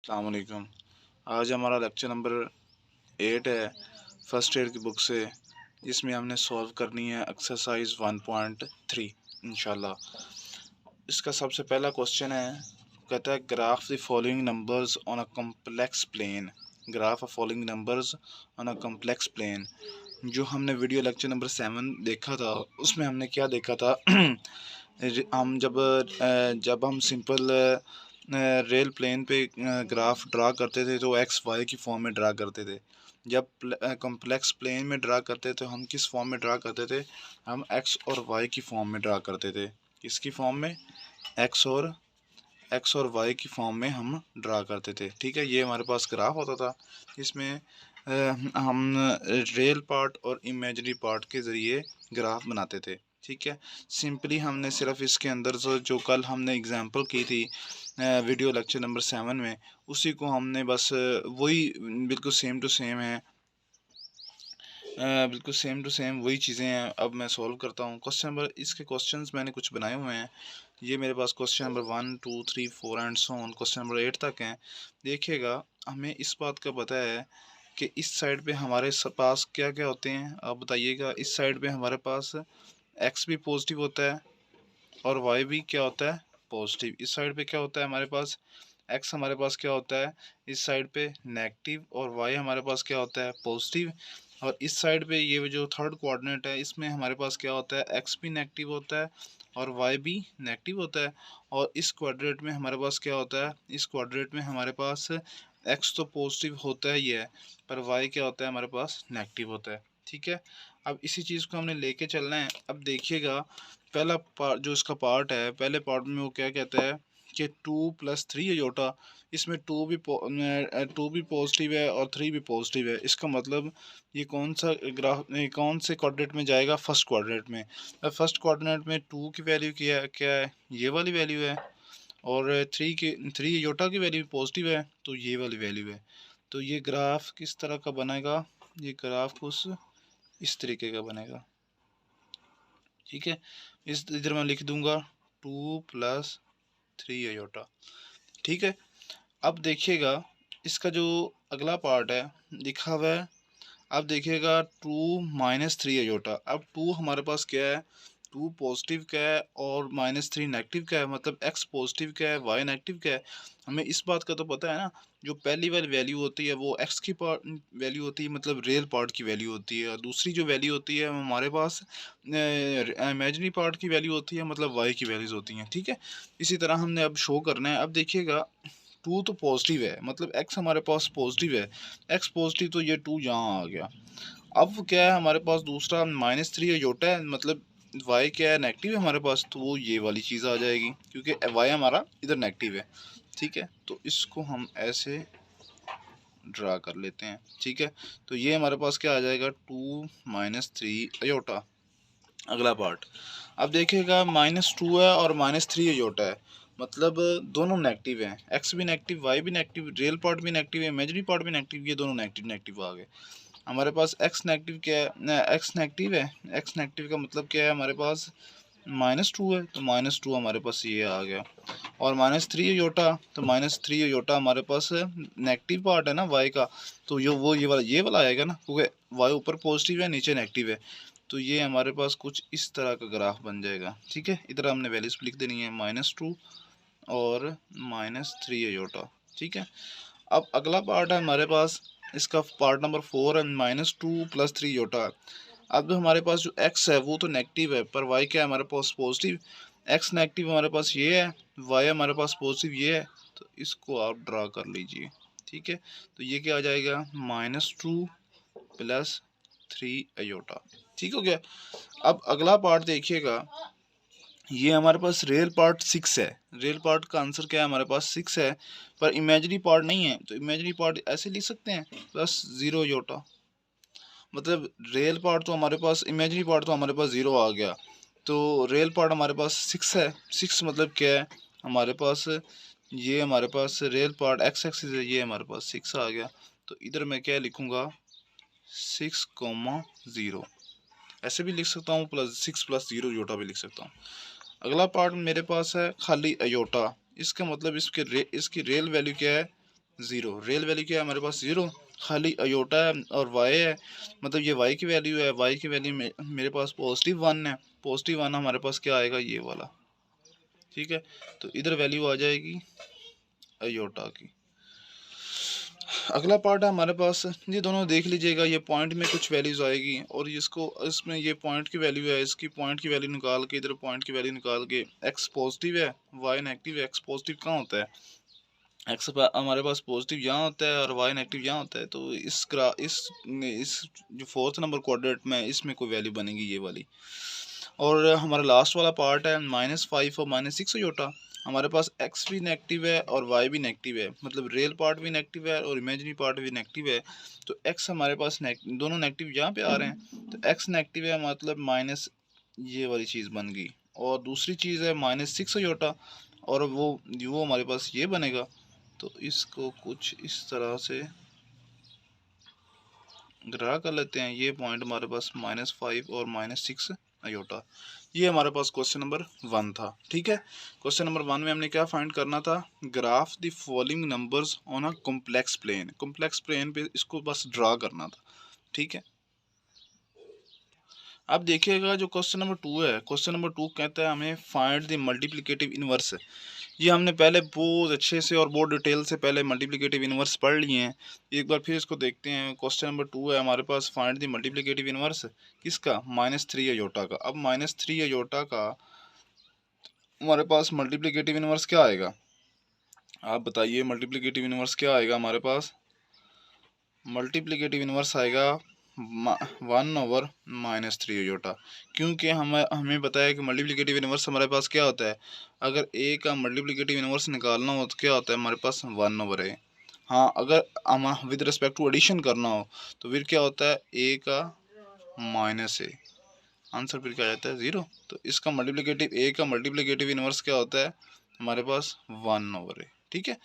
अस्सलाम वालेकुम। आज हमारा लेक्चर नंबर 8 है फर्स्ट ईयर की बुक से, जिसमें हमने सॉल्व करनी है एक्सरसाइज 1.3 इंशाल्लाह। इसका सबसे पहला क्वेश्चन है, कहता है graph the following numbers on a complex plane. Graph of following numbers on a complex plane. जो हमने वीडियो लेक्चर नंबर 7 देखा था, उसमें हमने क्या देखा था हम जब हम सिंपल रेल प्लेन पे ग्राफ ड्रा करते थे तो एक्स वाई की फॉर्म में ड्रा करते थे। जब कॉम्प्लेक्स प्लेन में ड्रा करते तो हम किस फॉर्म में ड्रा करते थे? हम एक्स और वाई की फॉर्म में ड्रा करते थे। किसकी फॉर्म में? एक्स और वाई की फॉर्म में हम ड्रा करते थे। ठीक है, ये हमारे पास ग्राफ होता था। इसमें हम रियल पार्ट और इमेजिनरी पार्ट के ज़रिए ग्राफ बनाते थे। ठीक है, सिंपली हमने सिर्फ इसके अंदर जो कल हमने एग्जांपल की थी वीडियो लेक्चर नंबर 7 में, उसी को हमने बस वही बिल्कुल सेम टू सेम है। बिल्कुल सेम टू सेम वही चीज़ें हैं। अब मैं सॉल्व करता हूँ क्वेश्चन नंबर। इसके क्वेश्चंस मैंने कुछ बनाए हुए हैं। ये मेरे पास question number 1 2 3 4 and so on question number 8 तक हैं। देखिएगा, हमें इस बात का पता है कि इस साइड पे हमारे पास क्या क्या होते हैं। आप बताइएगा, इस साइड पे हमारे पास एक्स भी पॉजिटिव होता है और वाई भी क्या होता है? पॉजिटिव। इस साइड पे क्या होता है हमारे पास? एक्स हमारे पास क्या होता है इस साइड पे? नेगेटिव। और वाई हमारे पास क्या होता है? पॉजिटिव। और इस साइड पे ये जो थर्ड कोऑर्डिनेट है, इसमें हमारे पास क्या होता है? एक्स भी नेगेटिव होता है और वाई भी नेगेटिव होता है। और इस क्वाड्रेट में हमारे पास क्या होता है? इस क्वाड्रेट में हमारे पास एक्स तो पॉजिटिव होता ही है, पर वाई क्या होता है? हमारे पास नेगेटिव होता है। ठीक है, अब इसी चीज़ को हमने लेके चलना है। अब देखिएगा, पहला पार्ट जो इसका पार्ट है, पहले पार्ट में वो क्या कहता है कि 2 + 3 अयोटा। इसमें टू भी पॉजिटिव है और 3 भी पॉजिटिव है। इसका मतलब ये कौन सा कौन से क्वाड्रेंट में जाएगा? फर्स्ट क्वाड्रेंट में। अब फर्स्ट क्वाड्रेंट में 2 की वैल्यू क्या है? ये वाली वैल्यू है। और 3 अयोटा की वैल्यू पॉजिटिव है, तो ये वाली वैल्यू है। तो ये ग्राफ किस तरह का बनेगा? ये ग्राफ कुछ इस तरीके का बनेगा। ठीक है, इस इधर मैं लिख दूंगा 2 + 3 अयोटा। ठीक है, अब देखिएगा, इसका जो अगला पार्ट है लिखा हुआ है। अब देखिएगा 2 - 3 अयोटा। अब 2 हमारे पास क्या है? 2 पॉजिटिव क्या है और -3 नेगेटिव क्या है? मतलब एक्स पॉजिटिव क्या है, वाई नेगेटिव क्या है? हमें इस बात का तो पता है ना, जो पहली वाली वैल्यू होती है वो एक्स की पार्ट वैल्यू होती है, मतलब रियल पार्ट की वैल्यू होती है। और दूसरी जो वैल्यू होती है हमारे पास इमेजिनरी पार्ट की वैल्यू होती है, मतलब वाई की वैल्यूज़ होती हैं। ठीक है, इसी तरह हमने अब शो करना है। अब देखिएगा, 2 तो पॉजिटिव है, मतलब एक्स हमारे पास पॉजिटिव है। एक्स पॉजिटिव तो ये 2 यहाँ आ गया। अब क्या है हमारे पास? दूसरा -3 अयोटा है, मतलब वाई क्या है? नेगेटिव है हमारे पास, तो वो ये वाली चीज़ आ जाएगी, क्योंकि वाई हमारा इधर नेगेटिव है। ठीक है, तो इसको हम ऐसे ड्रा कर लेते हैं। ठीक है, तो ये हमारे पास क्या आ जाएगा? 2 - 3 अयोटा। अगला पार्ट, अब देखिएगा, -2 है और -3 अयोटा है, मतलब दोनों नेगेटिव हैं। एक्स भी नेगेटिव, वाई भी नेगेटिव, रियल पार्ट भी नेगेटिव है, इमेजिनरी पार्ट भी नेगेटिव। ये दोनों नेगेटिव नेगेटिव आ गए। हमारे पास एक्स नेगेटिव क्या है? एक्स नेगेटिव है। एक्स नेगेटिव का मतलब क्या है? हमारे पास -2 है, तो -2 हमारे पास ये आ गया। और -3 अयोटा, तो -3 अयोटा हमारे पास नेगेटिव पार्ट है ना वाई का, तो ये वाला आएगा ना, क्योंकि वाई ऊपर पॉजिटिव है, नीचे नेगेटिव है। तो ये हमारे पास कुछ इस तरह का ग्राफ बन जाएगा। ठीक है, इधर हमने वैल्यूज लिख देनी है, -2 और -3 अयोटा। ठीक है, अब अगला पार्ट है हमारे पास, इसका पार्ट नंबर 4 है, -2 + 3 अयोटा। अब हमारे पास जो x है वो तो नेगेटिव है, पर y क्या है हमारे पास? पॉजिटिव। x नेगेटिव हमारे पास ये है, y हमारे पास पॉजिटिव ये है, तो इसको आप ड्रा कर लीजिए। ठीक है, तो ये क्या आ जाएगा? -2 + 3 अयोटा। ठीक हो गया। अब अगला पार्ट देखिएगा, ये हमारे पास रियल पार्ट 6 है। रियल पार्ट का आंसर क्या है? हमारे पास 6 है, पर इमेजिनरी पार्ट नहीं है। तो इमेजिनरी पार्ट ऐसे लिख सकते हैं, +0 अयोटा। मतलब रियल पार्ट तो हमारे पास, इमेजिनरी पार्ट तो हमारे पास 0 आ गया, तो रियल पार्ट हमारे पास 6 है। 6 मतलब क्या है हमारे पास? ये हमारे पास रियल पार्ट एक्स एक्सिस है, ये हमारे पास 6 आ गया। तो इधर मैं क्या लिखूँगा? 6,0। ऐसे भी लिख सकता हूँ, +6 + 0 अयोटा भी लिख सकता हूँ। अगला पार्ट मेरे पास है खाली अयोटा। इसका मतलब इसकी रियल वैल्यू क्या है? ज़ीरो। रियल वैल्यू क्या है हमारे पास? ज़ीरो। खाली अयोटा है और वाई है, मतलब ये वाई की वैल्यू है। वाई की वैल्यू में मेरे पास पॉजिटिव वन है। पॉजिटिव वन हमारे पास क्या आएगा? ये वाला। ठीक है, तो इधर वैल्यू आ जाएगी अयोटा की। अगला पार्ट है हमारे पास, ये दोनों देख लीजिएगा, ये पॉइंट में कुछ वैल्यूज़ आएगी और इसको इसमें ये पॉइंट की वैल्यू है, इसकी पॉइंट की वैल्यू निकाल के इधर पॉइंट की वैल्यू निकाल के एक्स पॉजिटिव है वाई नेगेटिव है। एक्स पॉजिटिव कहाँ होता है? एक्स हमारे पास पॉजिटिव यहाँ होता है और वाई नेगेटिव यहाँ होता है। तो इस जो फोर्थ नंबर क्वाड्रेंट में इसमें कोई वैल्यू बनेगी ये वाली। और हमारा लास्ट वाला पार्ट है -5 और -6 अयोटा। हमारे पास एक्स भी नेगेटिव है और वाई भी नेगेटिव है, मतलब रियल पार्ट भी नेगेटिव है और इमेजिनरी पार्ट भी नेगेटिव है। तो एक्स हमारे पास दोनों नेगेटिव यहाँ पे आ रहे हैं, तो एक्स नेगेटिव है मतलब माइनस ये वाली चीज़ बन गई। और दूसरी चीज़ है -6 अयोटा, और वो हमारे पास ये बनेगा। तो इसको कुछ इस तरह से ड्रा कर लेते हैं। ये पॉइंट हमारे पास -5 और -6 अयोटा। ये हमारे पास क्वेश्चन नंबर 1 था। ठीक है, क्वेश्चन नंबर 1 में हमने क्या फाइंड करना था? Graph the following numbers on a complex plane. Complex plane पे इसको बस ड्रा करना था। ठीक है, अब देखिएगा जो क्वेश्चन नंबर 2 है, क्वेश्चन नंबर 2 कहता है हमें फाइंड द मल्टीप्लिकेटिव इनवर्स। ये हमने पहले बहुत अच्छे से और बहुत डिटेल से पहले मल्टीप्लिकेटिव इनवर्स पढ़ लिए हैं। एक बार फिर इसको देखते हैं। क्वेश्चन नंबर 2 है हमारे पास, फाइंड द मल्टीप्लिकेटिव इनवर्स किसका? -3 अयोटा का। अब -3 अयोटा का हमारे पास मल्टीप्लिकेटिव इनवर्स क्या आएगा? आप बताइए, मल्टीप्लिकेटिव इनवर्स क्या आएगा हमारे पास? मल्टीप्लिकेटिव इनवर्स आएगा 1/-3 अयोटा। क्योंकि हमें पता है कि मल्टीप्लिकेटिव इनवर्स हमारे पास क्या होता है। अगर ए का मल्टीप्लिकेटिव इनवर्स निकालना हो तो क्या होता है हमारे पास? 1/a। हाँ, अगर हम विद रिस्पेक्ट टू एडिशन करना हो तो फिर क्या होता है? ए का -a। आंसर फिर क्या आ जाता है? 0। तो इसका मल्टीप्लिकेटिव ए का मल्टीप्लिकेटिव इनवर्स क्या होता है हमारे पास? 1/a। ठीक है,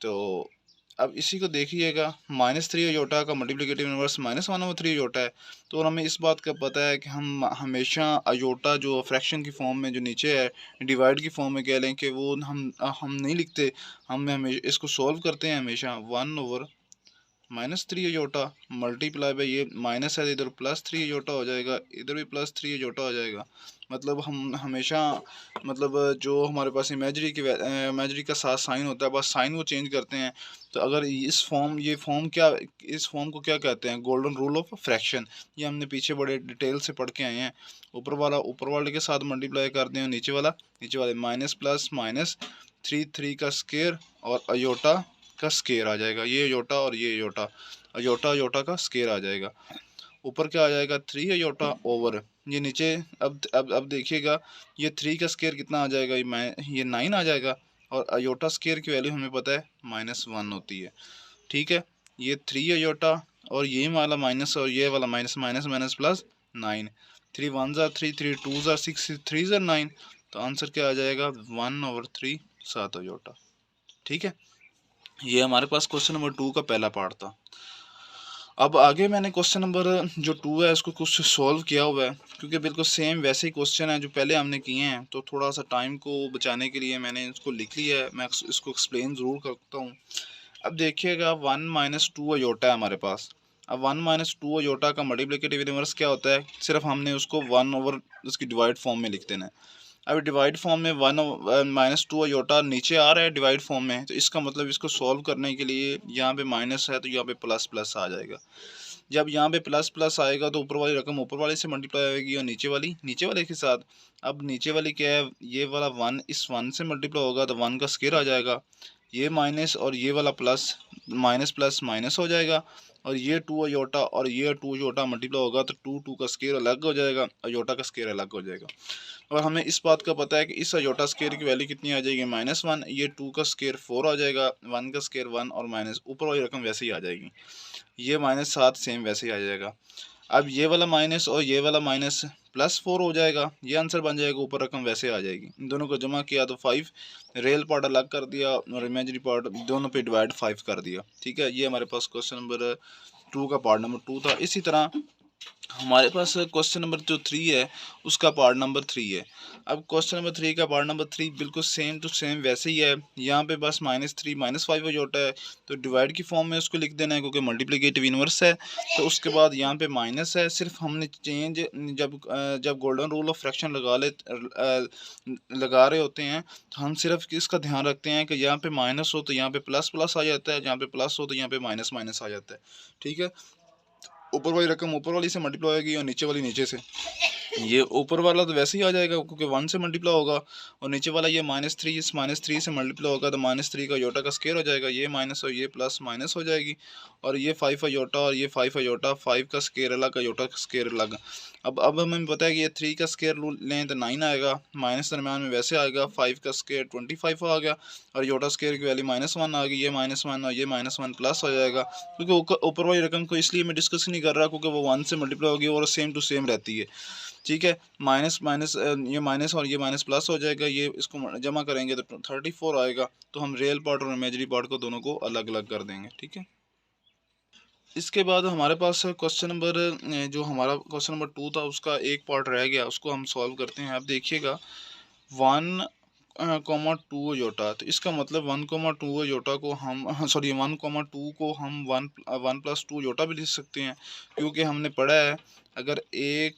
तो अब इसी को देखिएगा, -3 अयोटा का मल्टीप्लिकेटिव इनवर्स -1/3 अयोटा है। तो और हमें इस बात का पता है कि हम हमेशा अयोटा जो फ्रैक्शन की फॉर्म में जो नीचे है, डिवाइड की फॉर्म में कह लें कि वो हम नहीं लिखते, हम हमेशा इसको सॉल्व करते हैं हमेशा। 1/-3 अयोटा मल्टीप्लाई बाई ये माइनस है तो इधर +3 अयोटा हो जाएगा, इधर भी +3 अयोटा हो जाएगा। मतलब हम हमेशा, मतलब जो हमारे पास इमेजरी का साथ साइन होता है, बस साइन वो चेंज करते हैं। तो अगर ये फॉर्म क्या, इस फॉर्म को क्या कहते हैं? Golden rule of fraction. ये हमने पीछे बड़े डिटेल से पढ़ के आए हैं। ऊपर वाले के साथ मल्टीप्लाई कर दें, नीचे वाले माइनस प्लस माइनस 3 का स्केयर और अयोटा का स्केयर आ जाएगा। ये अयोटा और ये अयोटा, अयोटा का स्केयर आ जाएगा। ऊपर क्या आ जाएगा? 3 अयोटा ओवर ये नीचे। अब देखिएगा, ये 3 का स्केयर कितना आ जाएगा? ये 9 आ जाएगा। और अयोटा स्केयर की वैल्यू हमें पता है -1 होती है। ठीक है, ये 3 अयोटा और ये वाला माइनस और ये वाला minus, minus minus plus 9। 3 1 are 3, 3 2 are 6, 3 are 9। तो आंसर क्या आ जाएगा? 1/3 7 अयोटा। ठीक है, ये हमारे पास क्वेश्चन नंबर 2 का पहला पार्ट था। अब आगे मैंने क्वेश्चन नंबर जो 2 है उसको कुछ सॉल्व किया हुआ है, क्योंकि बिल्कुल सेम वैसे ही क्वेश्चन है जो पहले हमने किए हैं। तो थोड़ा सा टाइम को बचाने के लिए मैंने इसको लिख लिया है। मैं इसको एक्सप्लेन ज़रूर करता हूँ। अब देखिएगा, 1 - 2 अयोटा है हमारे पास। अब 1 - 2 अयोटा का मल्टीप्लिकेटिव इनवर्स क्या होता है? सिर्फ हमने उसको 1 ओवर उसकी डिवाइड फॉर्म में लिख देना है। अब डिवाइड फॉर्म में 1 - 2 अयोटा नीचे आ रहा है डिवाइड फॉर्म में, तो इसका मतलब इसको सॉल्व करने के लिए यहाँ पे माइनस है तो यहाँ पे प्लस प्लस आ जाएगा। जब यहाँ पे प्लस प्लस आएगा तो ऊपर वाली रकम ऊपर वाले से मल्टीप्लाई होगी और नीचे वाले के साथ। अब नीचे वाली क्या है? ये वाला 1 इस 1 से मल्टीप्लाई होगा तो 1 का स्केयर आ जाएगा। ये माइनस और ये वाला प्लस, माइनस प्लस माइनस हो जाएगा। और ये 2 अयोटा और ये 2 अयोटा मल्टीप्लाई होगा तो 2 का स्केयर अलग हो जाएगा, अयोटा का स्केयर अलग हो जाएगा। और हमें इस बात का पता है कि इस अयोटा स्केयर की वैल्यू कितनी आ जाएगी? -1। ये 2 का स्केयर 4 आ जाएगा, 1 का स्केयर 1 और माइनस ऊपर वाली रकम वैसे ही आ जाएगी। ये -7 सेम वैसे ही आ जाएगा। अब ये वाला माइनस और ये वाला माइनस +4 हो जाएगा, ये आंसर बन जाएगा, ऊपर रकम वैसे आ जाएगी। इन दोनों को जमा किया तो 5, रियल पार्ट अलग कर दिया और इमेजिनरी पार्ट दोनों पे डिवाइड 5 कर दिया। ठीक है, ये हमारे पास क्वेश्चन नंबर 2 का पार्ट नंबर 2 था। इसी तरह हमारे पास क्वेश्चन नंबर जो 3 है उसका पार्ट नंबर 3 है। अब क्वेश्चन नंबर 3 का पार्ट नंबर 3 बिल्कुल सेम टू सेम वैसे ही है। यहाँ पे बस -3 -5 हो जाता है, तो डिवाइड की फॉर्म में उसको लिख देना है क्योंकि मल्टीप्लिकेटिव इनवर्स है। तो उसके बाद यहाँ पे माइनस है, सिर्फ हमने चेंज जब गोल्डन रूल ऑफ फ्रैक्शन लगा रहे होते हैं तो हम सिर्फ इसका ध्यान रखते हैं कि यहाँ पे माइनस हो तो यहाँ पे प्लस प्लस आ जाता है, यहाँ पे प्लस हो तो यहाँ पे माइनस माइनस आ जाता है। ठीक है, ऊपर वाली रकम ऊपर वाली से मल्टीप्लाई होगी और नीचे वाली नीचे से। ये ऊपर वाला तो वैसे ही आ जाएगा क्योंकि 1 से मल्टीप्लाई होगा, और नीचे वाला ये -3 इस -3 से मल्टीप्लाई होगा तो -3 का योटा का स्केयर हो जाएगा, ये माइनस और ये प्लस माइनस हो जाएगी, और ये 5 का योटा और ये 5 का योटा, 5 का स्केयर अलग का योटा का स्केयर अलग। अब हमें पता है कि ये 3 का स्केयर लें तो 9 आएगा, माइनस दरम्यान में वैसे आएगा, 5 का स्केयर 25 आ गया, और योटा स्केयर की वैल्यू -1 आ गई, ये -1 और ये -1 प्लस हो जाएगा। क्योंकि ऊपर वाली रकम को इसलिए मैं डिस्कस नहीं कर रहा क्योंकि वो 1 से मल्टीप्लाई होगी और सेम टू सेम रहती है। ठीक है, माइनस माइनस ये माइनस और ये माइनस प्लस हो जाएगा, ये इसको जमा करेंगे तो 34 आएगा। तो हम रियल पार्ट और इमेजिनरी पार्ट को दोनों को अलग अलग कर देंगे। ठीक है, इसके बाद हमारे पास क्वेश्चन नंबर जो हमारा क्वेश्चन नंबर 2 था उसका एक पार्ट रह गया, उसको हम सॉल्व करते हैं। आप देखिएगा 1,2 योटा, तो इसका मतलब 1,2 योटा को हम सॉरी 1,2 को हम 1 + 2 योटा भी लिख सकते हैं, क्योंकि हमने पढ़ा है अगर a,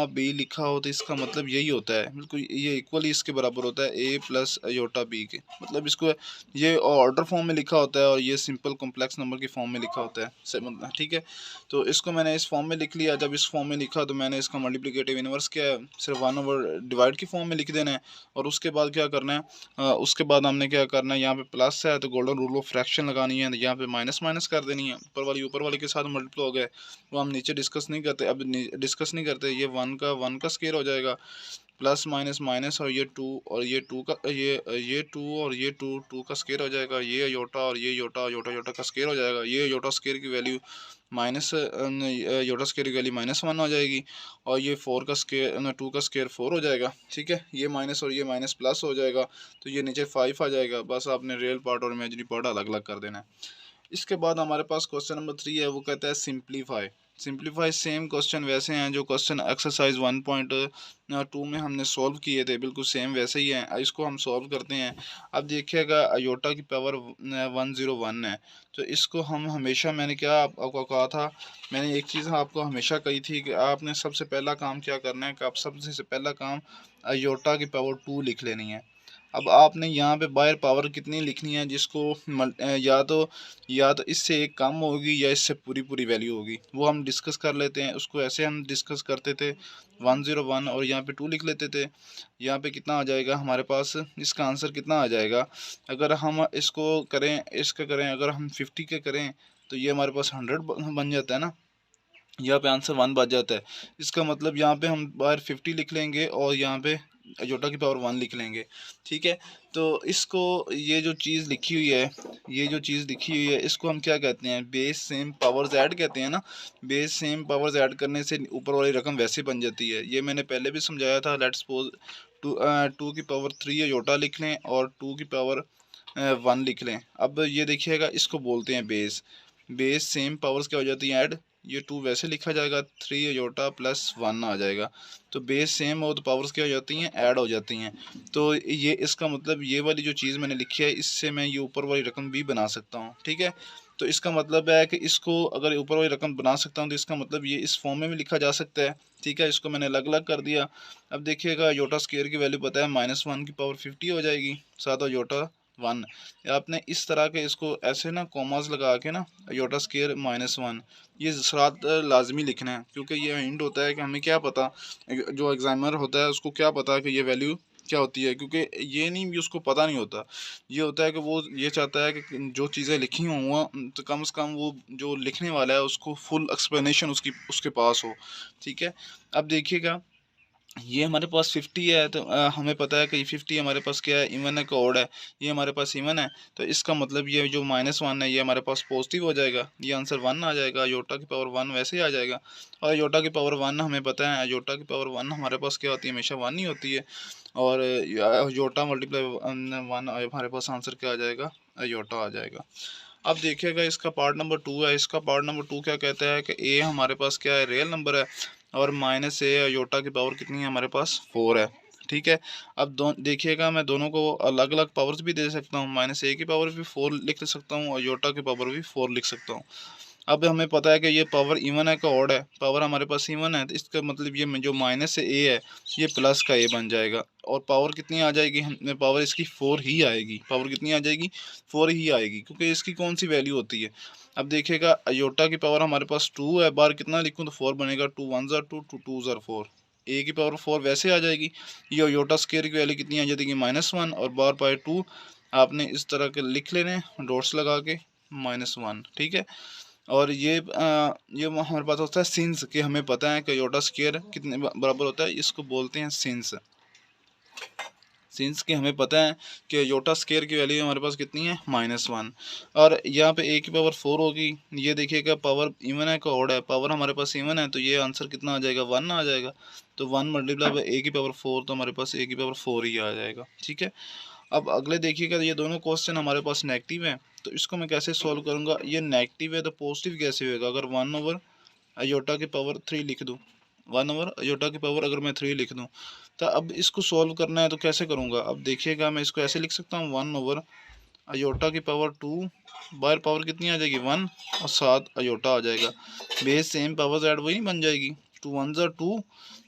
b लिखा हो तो इसका मतलब यही होता है, बिल्कुल ये इक्वली इसके बराबर होता है a प्लस योटा b के। मतलब इसको ये ऑर्डर फॉर्म में लिखा होता है और ये सिंपल कॉम्प्लेक्स नंबर की फॉर्म में लिखा होता है। ठीक है, तो इसको मैंने इस फॉर्म में लिख लिया। जब इस फॉर्म में लिखा तो मैंने इसका मल्टीप्लिकेटिव इनवर्स किया है, सिर्फ 1/डिवाइड की फॉर्म में लिख देना है। और उसके बाद क्या करना है, उसके बाद हमने क्या करना है, यहाँ पे प्लस है तो गोल्डन रूल ऑफ फ्रैक्शन लगानी है, यहाँ पे माइनस माइनस कर देनी है। ऊपर वाली के साथ मल्टीप्लाई हो गए, वो हम नीचे डिस्कस नहीं करते, अब डिस्कस नहीं करते। ये 1 का स्केयर हो जाएगा, प्लस माइनस माइनस, और ये 2 और ये 2 का ये 2 और ये 2 का स्केयर हो जाएगा, ये योटा और ये योटा योटा योटा का स्केयर हो जाएगा। ये योटा स्केयर की वैल्यू माइनस योटा स्केयर की वैल्यू -1 हो जाएगी, और ये 4 का स्केयर 2 का स्केयर 4 हो जाएगा। ठीक है, ये माइनस और ये माइनस प्लस हो जाएगा, तो ये नीचे 5 आ जाएगा। बस आपने रियल पार्ट और इमेजिनरी पार्ट अलग अलग कर देना है। इसके बाद हमारे पास क्वेश्चन नंबर 3 है, वो कहता है सिंप्लीफाई। सेम क्वेश्चन वैसे हैं जो क्वेश्चन एक्सरसाइज 1.2 में हमने सॉल्व किए थे, बिल्कुल सेम वैसे ही हैं। इसको हम सॉल्व करते हैं। अब देखिएगा अयोटा की पावर 101 है, तो इसको हम हमेशा, मैंने क्या आपको कहा था, मैंने एक चीज़ आपको हमेशा कही थी कि आपने सबसे पहला काम क्या करना है कि आप सबसे पहला काम अयोटा की पावर 2 लिख लेनी है। अब आपने यहाँ पे बाहर पावर कितनी लिखनी है, जिसको या तो इससे एक कम होगी या इससे पूरी पूरी वैल्यू होगी, वो हम डिस्कस कर लेते हैं। उसको ऐसे हम डिस्कस करते थे 101 और यहाँ पे 2 लिख लेते थे। यहाँ पे कितना आ जाएगा हमारे पास, इसका आंसर कितना आ जाएगा अगर हम इसका करें अगर हम 50 के करें तो ये हमारे पास 100 बन जाता है ना। यहाँ पे आंसर 1 बच जाता है। इसका मतलब यहाँ पे हम बाहर 50 लिख लेंगे और यहाँ पे अयोटा की पावर 1 लिख लेंगे। ठीक है, तो इसको ये जो चीज़ लिखी हुई है इसको हम क्या कहते हैं, बेस सेम पावर्स ऐड कहते हैं ना। बेस सेम पावर्स ऐड करने से ऊपर वाली रकम वैसे बन जाती है। ये मैंने पहले भी समझाया था। लेट्स सपोज 2 की पावर 3 अयोटा लिख लें और 2 की पावर 1 लिख लें। अब ये देखिएगा, इसको बोलते हैं बेस सेम पावर्स क्या हो जाती हैं, ऐड। ये 2 वैसे लिखा जाएगा, 3 अयोटा प्लस 1 आ जाएगा। तो बेस सेम हो तो पावर्स क्या हो जाती हैं, ऐड हो जाती हैं। तो ये इसका मतलब ये वाली जो चीज़ मैंने लिखी है, इससे मैं ये ऊपर वाली रकम भी बना सकता हूँ। ठीक है, तो इसका मतलब है कि इसको अगर ऊपर वाली रकम बना सकता हूँ तो इसका मतलब ये इस फॉर्म में भी लिखा जा सकता है। ठीक है, इसको मैंने अलग अलग कर दिया। अब देखिएगा योटा स्केयर की वैल्यू पता है, -1 की पावर 50 हो जाएगी, साथ योटा 1। आपने इस तरह के इसको ऐसे ना कॉमास लगा के ना योटा स्केयर -1, ये साथ लाजमी लिखना है, क्योंकि ये हिंट होता है कि हमें क्या पता, जो एग्जामिनर होता है उसको क्या पता कि ये वैल्यू क्या होती है। क्योंकि ये नहीं भी उसको पता नहीं होता, ये होता है कि वो ये चाहता है कि जो चीज़ें लिखी हुआ तो कम से कम वो जो लिखने वाला है उसको फुल एक्सप्लेनेशन उसके पास हो। ठीक है, अब देखिएगा ये हमारे पास 50 है, तो हमें पता है कि 50 हमारे पास क्या है, इवन है कि ऑड है। ये हमारे पास इवन है, तो इसका मतलब ये जो -1 है ये हमारे पास पॉजिटिव हो जाएगा, ये आंसर 1 आ जाएगा। योटा की पावर 1 वैसे ही आ जाएगा। और योटा की पावर 1 हमें पता है, योटा की पावर 1 हमारे पास क्या होती है, हमेशा 1 ही होती है। और योटा मल्टीप्लाई 1 हमारे पास आंसर क्या आ जाएगा, योटा आ जाएगा। अब देखिएगा इसका पार्ट नंबर 2 है। इसका पार्ट नंबर 2 क्या कहता है कि ए हमारे पास क्या है, रियल नंबर है, और माइनस ए अयोटा की पावर कितनी है हमारे पास, 4 है। ठीक है, अब देखिएगा मैं दोनों को अलग अलग पावर्स भी दे सकता हूँ, माइनस ए की पावर भी 4 लिख सकता हूँ और अयोटा की पावर भी 4 लिख सकता हूँ। अब हमें पता है कि ये पावर इवन है कि ऑड है, पावर हमारे पास इवन है, तो इसका मतलब ये जो माइनस से ए है ये प्लस का ए बन जाएगा, और पावर कितनी आ जाएगी, हमें पावर इसकी 4 ही आएगी। पावर कितनी आ जाएगी, 4 ही आएगी, क्योंकि इसकी कौन सी वैल्यू होती है। अब देखिएगा अयोटा की पावर हमारे पास 2 है, बार कितना लिखूँ तो 4 बनेगा, 2 1 ज़ार 2, 2 2 ज़ार 4, ए की पावर 4 वैसे आ जाएगी। ये अयोटा स्क्वायर की वैल्यू कितनी आ जाएगी, -1, और बार पाई 2 आपने इस तरह के लिख लेने डॉट्स लगा के, -1। ठीक है, और ये हमारे पास होता है सिंस, कि हमें पता है कि योटा स्क्वायर कितने बराबर होता है, इसको बोलते हैं सिंस। सिंस के हमें पता है कि योटा स्क्वायर की वैल्यू हमारे पास कितनी है, -1, और यहाँ पे ए की पावर 4 होगी। ये देखिएगा पावर इवन है कि ऑड है, पावर हमारे पास इवन है, तो ये आंसर कितना आ जाएगा, 1 आ जाएगा। तो 1 मल्टीप्लाई बाई ए की पावर 4, तो हमारे पास ए की पावर 4 ही आ जाएगा। ठीक है, अब अगले देखिएगा, ये दोनों क्वेश्चन हमारे पास नेगेटिव हैं, तो इसको मैं कैसे सॉल्व करूँगा। ये नेगेटिव है तो पॉजिटिव कैसे होगा, अगर 1 ओवर अयोटा की पावर 3 लिख दूँ, 1 ओवर अयोटा की पावर अगर मैं 3 लिख दूँ, तो अब इसको सॉल्व करना है तो कैसे करूँगा। अब देखिएगा मैं इसको ऐसे लिख सकता हूँ, 1 ओवर अयोटा की पावर 2, बाहर पावर कितनी आ जाएगी, 1, और 7 अयोटा आ जाएगा। बेस सेम पावर्स ऐड वही नहीं बन जाएगी, 2 1 ज़ार 2,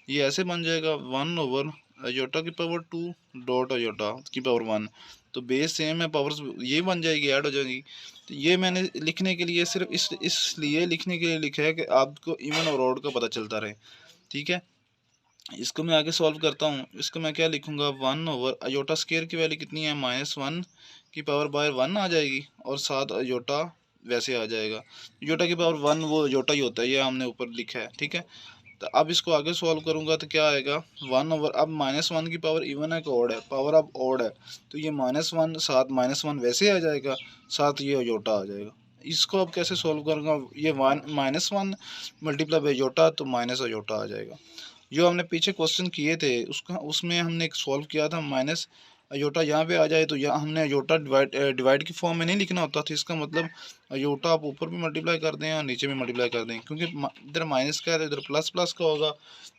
ये ऐसे बन जाएगा 1 ओवर अयोटा की पावर 2 डॉट अयोटा की पावर 1, तो बेस सेम है, पावर्स ये बन जाएगी, ऐड हो जाएगी। तो ये मैंने लिखने के लिए सिर्फ इसलिए लिखने के लिए लिखा है कि आपको इवन और ऑड का पता चलता रहे। ठीक है, इसको मैं आगे सॉल्व करता हूँ। इसको मैं क्या लिखूँगा, 1 ओवर अयोटा स्क्वायर की वैल्यू कितनी है, -1 की पावर बाय 1 आ जाएगी, और 7 अयोटा वैसे आ जाएगा। अयोटा की पावर 1 वो अयोटा ही होता है, ये हमने ऊपर लिखा है। ठीक है, तो अब इसको आगे सॉल्व करूँगा तो क्या आएगा, 1 ओवर, अब -1 की पावर इवन है कि ऑड है, पावर अब ऑड है, तो ये -1 7 -1 वैसे आ जाएगा, 7 ये अयोटा आ जाएगा। इसको अब कैसे सॉल्व करूँगा, ये -1 मल्टीप्लाई बाई अयोटा, तो माइनस अयोटा आ जाएगा। जो हमने पीछे क्वेश्चन किए थे उसका, उसमें हमने एक सॉल्व किया था, माइनस अयोटा यहाँ पे आ जाए तो यहाँ हमने अयोटा डिवाइड की फॉर्म में नहीं लिखना होता था। इसका मतलब अयोटा आप ऊपर भी मल्टीप्लाई कर दें और नीचे भी मल्टीप्लाई कर दें, क्योंकि इधर माइनस का है तो इधर प्लस प्लस का होगा।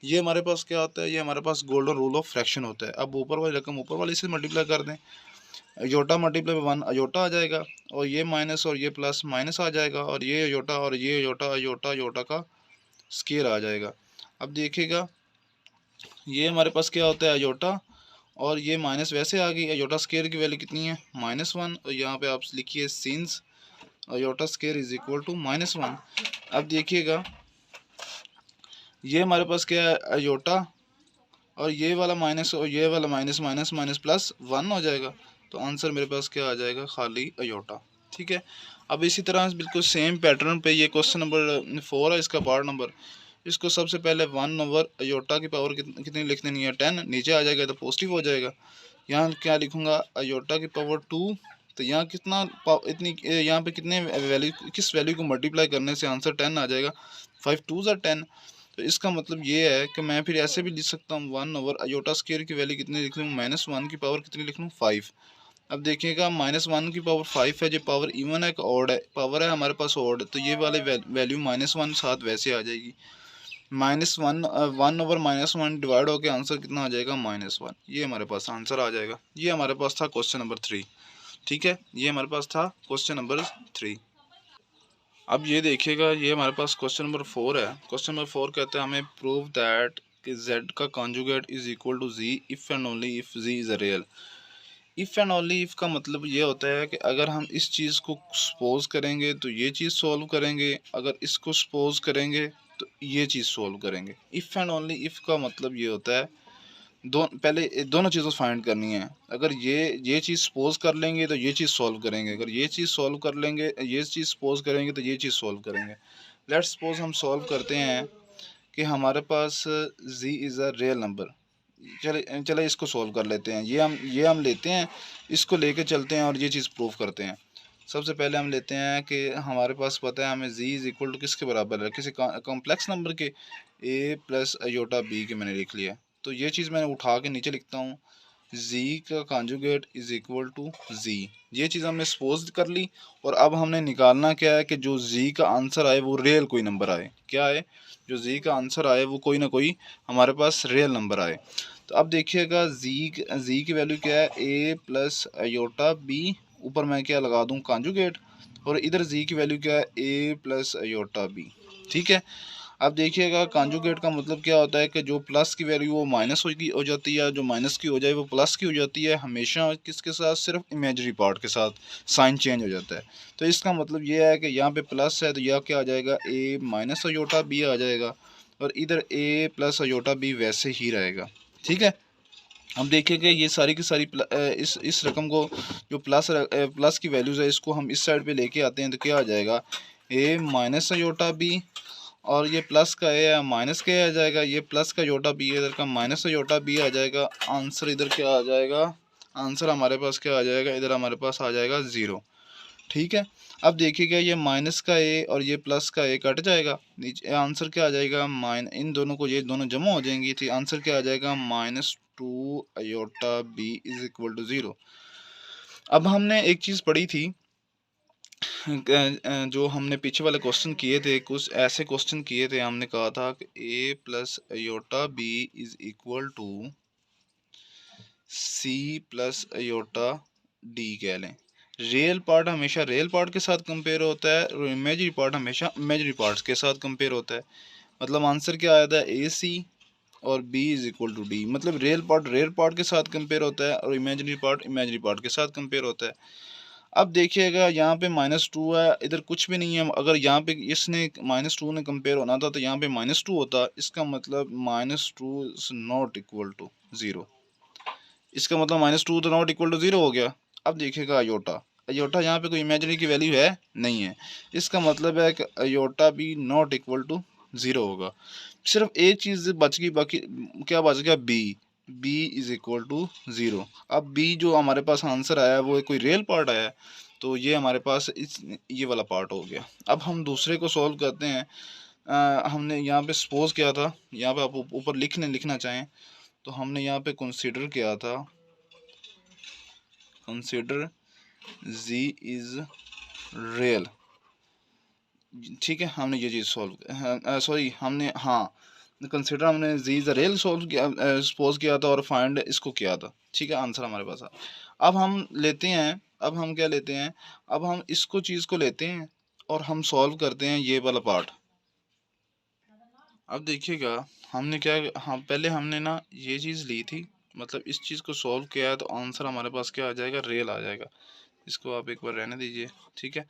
ये हमारे पास क्या होता है, ये हमारे पास गोल्डन रूल ऑफ फ्रैक्शन होता है। अब ऊपर वाली रकम ऊपर वाली से मल्टीप्लाई कर दें, अयोटा मल्टीप्लाई 1 अयोटा आ जाएगा, और ये माइनस और ये प्लस माइनस आ जाएगा, और ये अयोटा और ये अयोटा अयोटा अयोटा का स्क्वायर आ जाएगा। अब देखिएगा ये हमारे पास क्या होता है, अयोटा, और ये माइनस वैसे आ गई। अयोटा स्क्वायर की वैल्यू कितनी है, -1, और यहाँ पे आप लिखिए since iota square is equal to -1। अब देखिएगा ये हमारे पास क्या है, अयोटा, और ये वाला माइनस और ये वाला माइनस माइनस माइनस प्लस 1 हो जाएगा, तो आंसर मेरे पास क्या आ जाएगा, खाली अयोटा। ठीक है, अब इसी तरह बिल्कुल सेम पैटर्न पे ये क्वेश्चन नंबर 4 है, इसका पार्ट नंबर, इसको सबसे पहले 1 ओवर अयोटा की पावर कितनी लिख देनी है, 10, नीचे आ जाएगा तो पॉजिटिव हो जाएगा। यहाँ क्या लिखूँगा, अयोटा की पावर 2, तो यहाँ कितना इतनी यहाँ पे कितने वैल्यू, किस वैल्यू को मल्टीप्लाई करने से आंसर 10 आ जाएगा, 5 2 ज़ार 10। तो इसका मतलब ये है कि मैं फिर ऐसे भी लिख सकता हूँ, 1 ओवर अयोटा स्क्वायर की वैल्यू कितनी लिख लूँ, -1 की पावर कितनी लिख लूँ, 5। अब देखिएगा -1 की पावर 5 है, जो पावर इवन है कि ऑड है, पावर है हमारे पास ऑड, तो ये वाली वैल्यू -1 साथ वैसे आ जाएगी, -1 1 ओवर -1 डिवाइड होकर आंसर कितना आ जाएगा, -1। ये हमारे पास आंसर आ जाएगा। ये हमारे पास था क्वेश्चन नंबर 3। ठीक है, ये हमारे पास था क्वेश्चन नंबर 3। अब ये देखिएगा, ये हमारे पास क्वेश्चन नंबर 4 है। क्वेश्चन नंबर 4 कहते हैं हमें प्रूव दैट कि z का conjugate is equal to z if and only if z is a real. If and only if का मतलब ये होता है कि अगर हम इस चीज़ को सपोज करेंगे तो ये चीज़ सॉल्व करेंगे, अगर इसको सपोज करेंगे तो ये चीज़ सॉल्व करेंगे। इफ़ एंड ओनली इफ़ का मतलब ये होता है पहले दोनों चीज़ों फाइंड करनी है। अगर ये चीज़ सपोज कर लेंगे तो ये चीज़ सॉल्व करेंगे, अगर ये चीज़ सॉल्व कर लेंगे, ये चीज़ सपोज करेंगे तो ये चीज़ सॉल्व करेंगे। लेट्स सपोज हम सॉल्व करते हैं कि हमारे पास z is a real number. चले चले इसको सॉल्व कर लेते हैं। ये हम लेते हैं, इसको लेके चलते हैं और ये चीज़ प्रूव करते हैं। सबसे पहले हम लेते हैं कि हमारे पास पता है हमें z इज़ इक्वल टू किसके बराबर है, किसी कॉम्प्लेक्स नंबर के, a प्लस अयोटा b के मैंने लिख लिया। तो ये चीज़ मैंने उठा के नीचे लिखता हूँ, z का conjugate is equal to z। ये चीज़ हमने सपोज कर ली और अब हमने निकालना क्या है कि जो z का आंसर आए वो रियल कोई नंबर आए। क्या है? जो z का आंसर आए वो कोई ना कोई हमारे पास रियल नंबर आए। तो अब देखिएगा z की वैल्यू क्या है, a प्लस अयोटा b, ऊपर मैं क्या लगा दूँ कॉन्जुगेट, और इधर z की वैल्यू क्या है, a प्लस अयोटा b। ठीक है। अब देखिएगा कॉन्जुगेट का मतलब क्या होता है कि जो प्लस की वैल्यू वो माइनस हो जाती है, जो माइनस की हो जाए वो प्लस की हो जाती है, हमेशा किसके साथ, सिर्फ इमेजरी पार्ट के साथ साइन चेंज हो जाता है। तो इसका मतलब ये है कि यहाँ पे प्लस है तो यह क्या आ जाएगा, a माइनस अयोटा b आ जाएगा, और इधर a प्लस अयोटा b वैसे ही रहेगा। ठीक है। हम देखेंगे ये सारी की सारी इस रकम को जो प्लस की वैल्यूज़ है इसको हम इस साइड पे लेके आते हैं तो क्या आ जाएगा, a माइनस अयोटा b, और ये प्लस का ए है माइनस का ए आ जाएगा, ये प्लस का योटा बी इधर का माइनस का योटा बी आ जाएगा। आंसर इधर क्या आ जाएगा, आंसर हमारे पास क्या आ जाएगा, इधर हमारे पास आ जाएगा 0। ठीक है। अब देखिएगा ये माइनस का ए और ये प्लस का ए कट जाएगा, नीचे आंसर क्या आ जाएगा, इन दोनों को ये दोनों जमा हो जाएंगी तो आंसर क्या आ जाएगा, -2 iota b is equal to 0। अब हमने एक चीज़ पढ़ी थी, जो हमने पीछे वाले क्वेश्चन किए थे, कुछ ऐसे क्वेश्चन किए थे, हमने कहा था कि a plus iota b is equal to c plus iota d कह लें। रियल पार्ट हमेशा रियल पार्ट के साथ कंपेयर होता है और इमेजरी पार्ट हमेशा इमेजरी पार्ट्स के साथ कंपेयर होता है। मतलब आंसर क्या आया था, ए सी और b is equal to d. मतलब रियल पार्ट के साथ कंपेयर होता है और इमेजरी पार्ट के साथ कंपेयर होता है। अब देखिएगा यहाँ पे -2 है, इधर कुछ भी नहीं है। अगर यहाँ पे इसने -2 ने कंपेयर होना था तो यहाँ पे -2 होता, इसका मतलब -2 इज नॉट इक्वल टू 0। इसका मतलब -2 तो नॉट इक्वल टू 0 हो गया। अब देखिएगा अयोटा, अयोटा यहाँ पे कोई इमेजिनरी की वैल्यू है नहीं है, इसका मतलब है कि अयोटा भी नॉट इक्वल टू 0 होगा। सिर्फ एक चीज़ बच गई, बाकी क्या बच गया, b इज इक्वल टू 0। अब b जो हमारे पास आंसर आया वो कोई रियल पार्ट आया है, तो ये हमारे पास ये वाला पार्ट हो गया। अब हम दूसरे को सॉल्व करते हैं। हमने यहाँ पे सपोज किया था, यहाँ पे आप ऊपर लिखना चाहें तो हमने यहाँ पे कंसीडर किया था, कंसीडर z इज रियल। ठीक है, हमने ये चीज़ सॉल्व, सॉरी हमने, हाँ, कंसिडर हमने z इज रियल सॉल्व किया, सपोज किया था और फाइंड इसको किया था। ठीक है, आंसर हमारे पास आ। अब हम लेते हैं, अब हम क्या लेते हैं, अब हम इसको चीज़ को लेते हैं और हम सॉल्व करते हैं ये वाला पार्ट। अब देखिएगा हमने क्या, हाँ पहले हमने ना ये चीज़ ली थी, मतलब इस चीज़ को सॉल्व किया है तो आंसर हमारे पास क्या आ जाएगा, रियल आ जाएगा। इसको आप एक बार रहने दीजिए। ठीक है,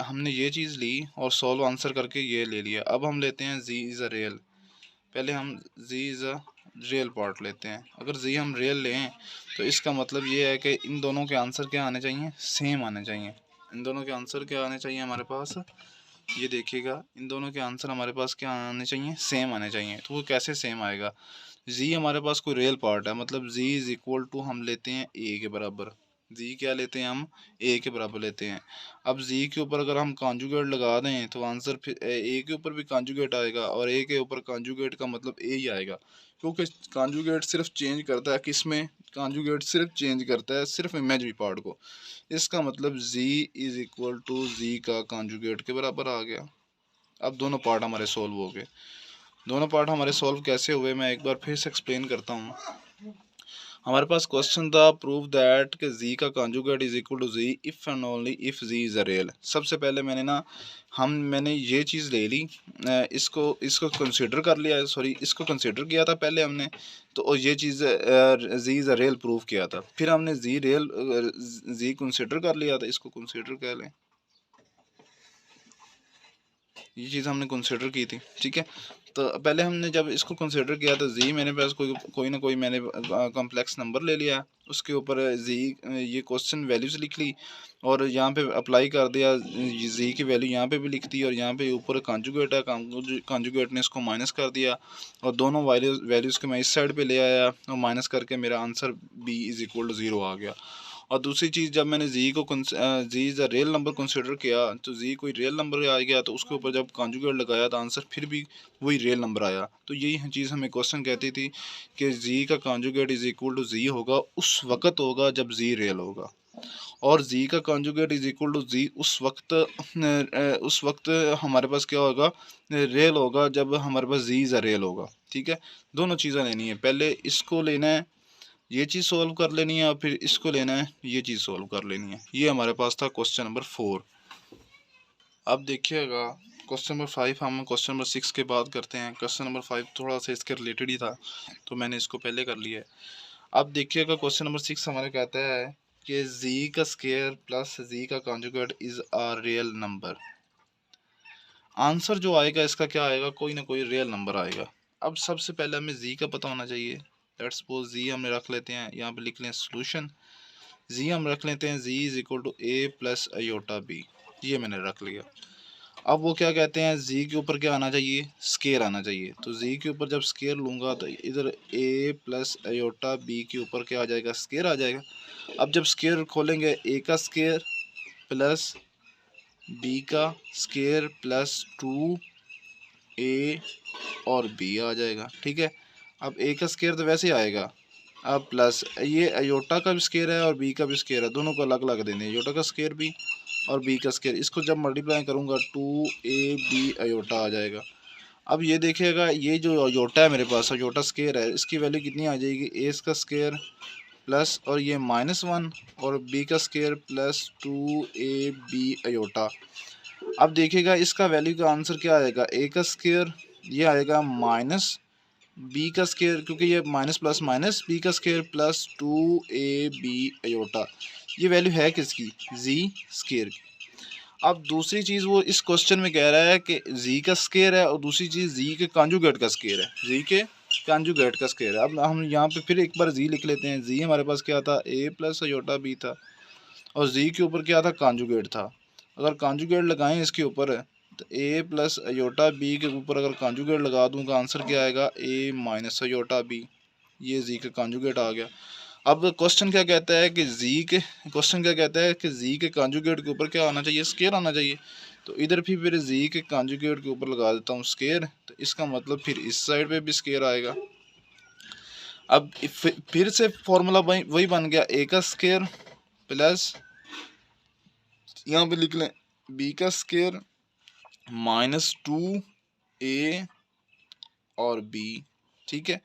हमने ये चीज़ ली और सॉल्व आंसर करके ये ले लिया। अब हम लेते हैं z इज़ अ रियल। पहले हम z is a real part लेते हैं। अगर z हम रियल लें तो इसका मतलब ये है कि इन दोनों के आंसर क्या आने चाहिए, सेम आने चाहिए। इन दोनों के आंसर क्या आने चाहिए हमारे पास, ये देखिएगा, इन दोनों के आंसर हमारे पास क्या आने चाहिए, सेम आने चाहिए। तो वो कैसे सेम आएगा, z हमारे पास कोई रियल पार्ट है, मतलब z इज इक्वल टू हम लेते हैं a के बराबर। z क्या लेते हैं हम, a के बराबर लेते हैं। अब z के ऊपर अगर हम कॉन्जुगेट लगा दें तो आंसर फिर a के ऊपर भी कॉन्जुगेट आएगा और a के ऊपर कॉन्जुगेट का मतलब a ही आएगा, क्योंकि कॉन्जुगेट सिर्फ चेंज करता है किस में, कॉन्जुगेट सिर्फ चेंज करता है सिर्फ इमेजरी पार्ट को। इसका मतलब z is equal to z का कॉन्जुगेट के बराबर आ गया। अब दोनों पार्ट हमारे सॉल्व हो गए। दोनों पार्ट हमारे सॉल्व कैसे हुए मैं एक बार फिर से एक्सप्लेन करता हूँ। हमारे पास क्वेश्चन था, प्रूव दैट कि z का conjugate is equal to z if and only if z is a real. सबसे पहले मैंने ये चीज़ ले ली, इसको कंसीडर कर लिया, सॉरी इसको कंसीडर किया था पहले हमने, तो ये चीज़ z is a real prove किया था। फिर हमने z कंसीडर कर लिया था, इसको कंसीडर कर लें, ये चीज़ हमने कंसिडर की थी। ठीक है, तो पहले हमने जब इसको कंसिडर किया तो जी मेरे पास कोई ना कोई मैंने कॉम्प्लेक्स नंबर ले लिया, उसके ऊपर जी ये क्वेश्चन वैल्यूज़ लिख ली और यहाँ पे अप्लाई कर दिया, जी की वैल्यू यहाँ पे भी लिख दी और यहाँ पे ऊपर कॉन्जुगेट है, कॉन्जुगेट ने इसको माइनस कर दिया और दोनों वैल्यूज़ को मैं इस साइड पर ले आया और माइनस करके मेरा answer b is equal to 0 आ गया। और दूसरी चीज़, जब मैंने जी को Z is a real number consider किया तो जी कोई रियल नंबर आ गया, तो उसके ऊपर जब कॉन्जुगेट लगाया तो आंसर फिर भी वही रियल नंबर आया। तो यही चीज़ हमें क्वेश्चन कहती थी कि जी का कॉन्जुगेट इज़ इक्वल टू जी होगा उस वक्त होगा जब जी रियल होगा, और जी का कॉन्जुगेट इज इक्वल टू जी उस वक्त हमारे पास क्या होगा, रियल होगा, जब हमारे पास जी इज़ अ रियल होगा। ठीक है, दोनों चीज़ें लेनी है, पहले इसको लेना है, ये चीज़ सोल्व कर लेनी है, और फिर इसको लेना है, ये चीज़ सोल्व कर लेनी है। ये हमारे पास था क्वेश्चन नंबर 4। अब देखिएगा क्वेश्चन नंबर 5, हम क्वेश्चन नंबर 6 के बाद करते हैं। क्वेश्चन नंबर 5 थोड़ा सा इसके रिलेटेड ही था, तो मैंने इसको पहले कर लिया है। अब देखिएगा क्वेश्चन नंबर 6 हमारे कहता है कि z का स्क्वायर प्लस z का conjugate is a real number. Answer जो आएगा इसका क्या आएगा, कोई ना कोई रियल नंबर आएगा। अब सबसे पहले हमें z का पता होना चाहिए। लेट्स सपोज z हमने रख लेते हैं, यहाँ पे लिख लें सोल्यूशन। z हम रख लेते हैं, z is equal to a plus iota b, ये मैंने रख लिया। अब वो क्या कहते हैं, z के ऊपर क्या आना चाहिए, स्केयर आना चाहिए। तो z के ऊपर जब स्केयर लूँगा तो इधर a प्लस अयोटा b के ऊपर क्या आ जाएगा, स्केयर आ जाएगा। अब जब स्केयर खोलेंगे, a का स्केयर प्लस b का स्केयर प्लस 2a और b आ जाएगा। ठीक है, अब a का स्केयर तो वैसे ही आएगा, अब प्लस ये अयोटा का भी स्केयर है और b का भी स्केयर है, दोनों को अलग अलग देने, अयोटा का स्केयर भी और b का स्केयर, इसको जब मल्टीप्लाई करूँगा 2ab अयोटा आ जाएगा। अब ये देखिएगा, ये जो अयोटा है मेरे पास, अयोटा स्केयर है, इसकी वैल्यू कितनी आ जाएगी, a का स्केयर प्लस और ये -1 और b का स्केयर प्लस 2ab अयोटा। अब देखिएगा इसका वैल्यू का आंसर क्या आएगा, a का स्केयर ये आएगा माइनस b का स्केयर, क्योंकि ये माइनस प्लस माइनस, b का स्केयर प्लस 2ab अयोटा। ये वैल्यू है किसकी, z स्केयर की। अब दूसरी चीज़ वो इस क्वेश्चन में कह रहा है कि z का स्केयर है और दूसरी चीज़ z के कॉन्जुगेट का स्केयर है, z के कॉन्जुगेट का स्केयर है। अब हम यहाँ पे फिर एक बार z लिख लेते हैं। z हमारे पास क्या था, a प्लस अयोटा b था, और z के ऊपर क्या था, कॉन्जुगेट था। अगर कॉन्जुगेट लगाएं इसके ऊपर तो a प्लस अयोटा b के ऊपर अगर कॉन्जुगेट लगा दूँ तो आंसर क्या आएगा, a माइनस अयोटा b, ये z का कॉन्जुगेट आ गया। अब क्वेश्चन क्या कहता है कि z के कॉन्जुगेट के ऊपर क्या आना चाहिए, स्केयर आना चाहिए। तो इधर भी फिर z के कॉन्जुगेट के ऊपर लगा देता हूँ स्केयर, तो इसका मतलब फिर इस साइड पे भी स्केयर आएगा। अब फिर से फॉर्मूला वही बन गया, a का स्केयर प्लस यहाँ पे लिख लें b का स्केयर -2a और b। ठीक है,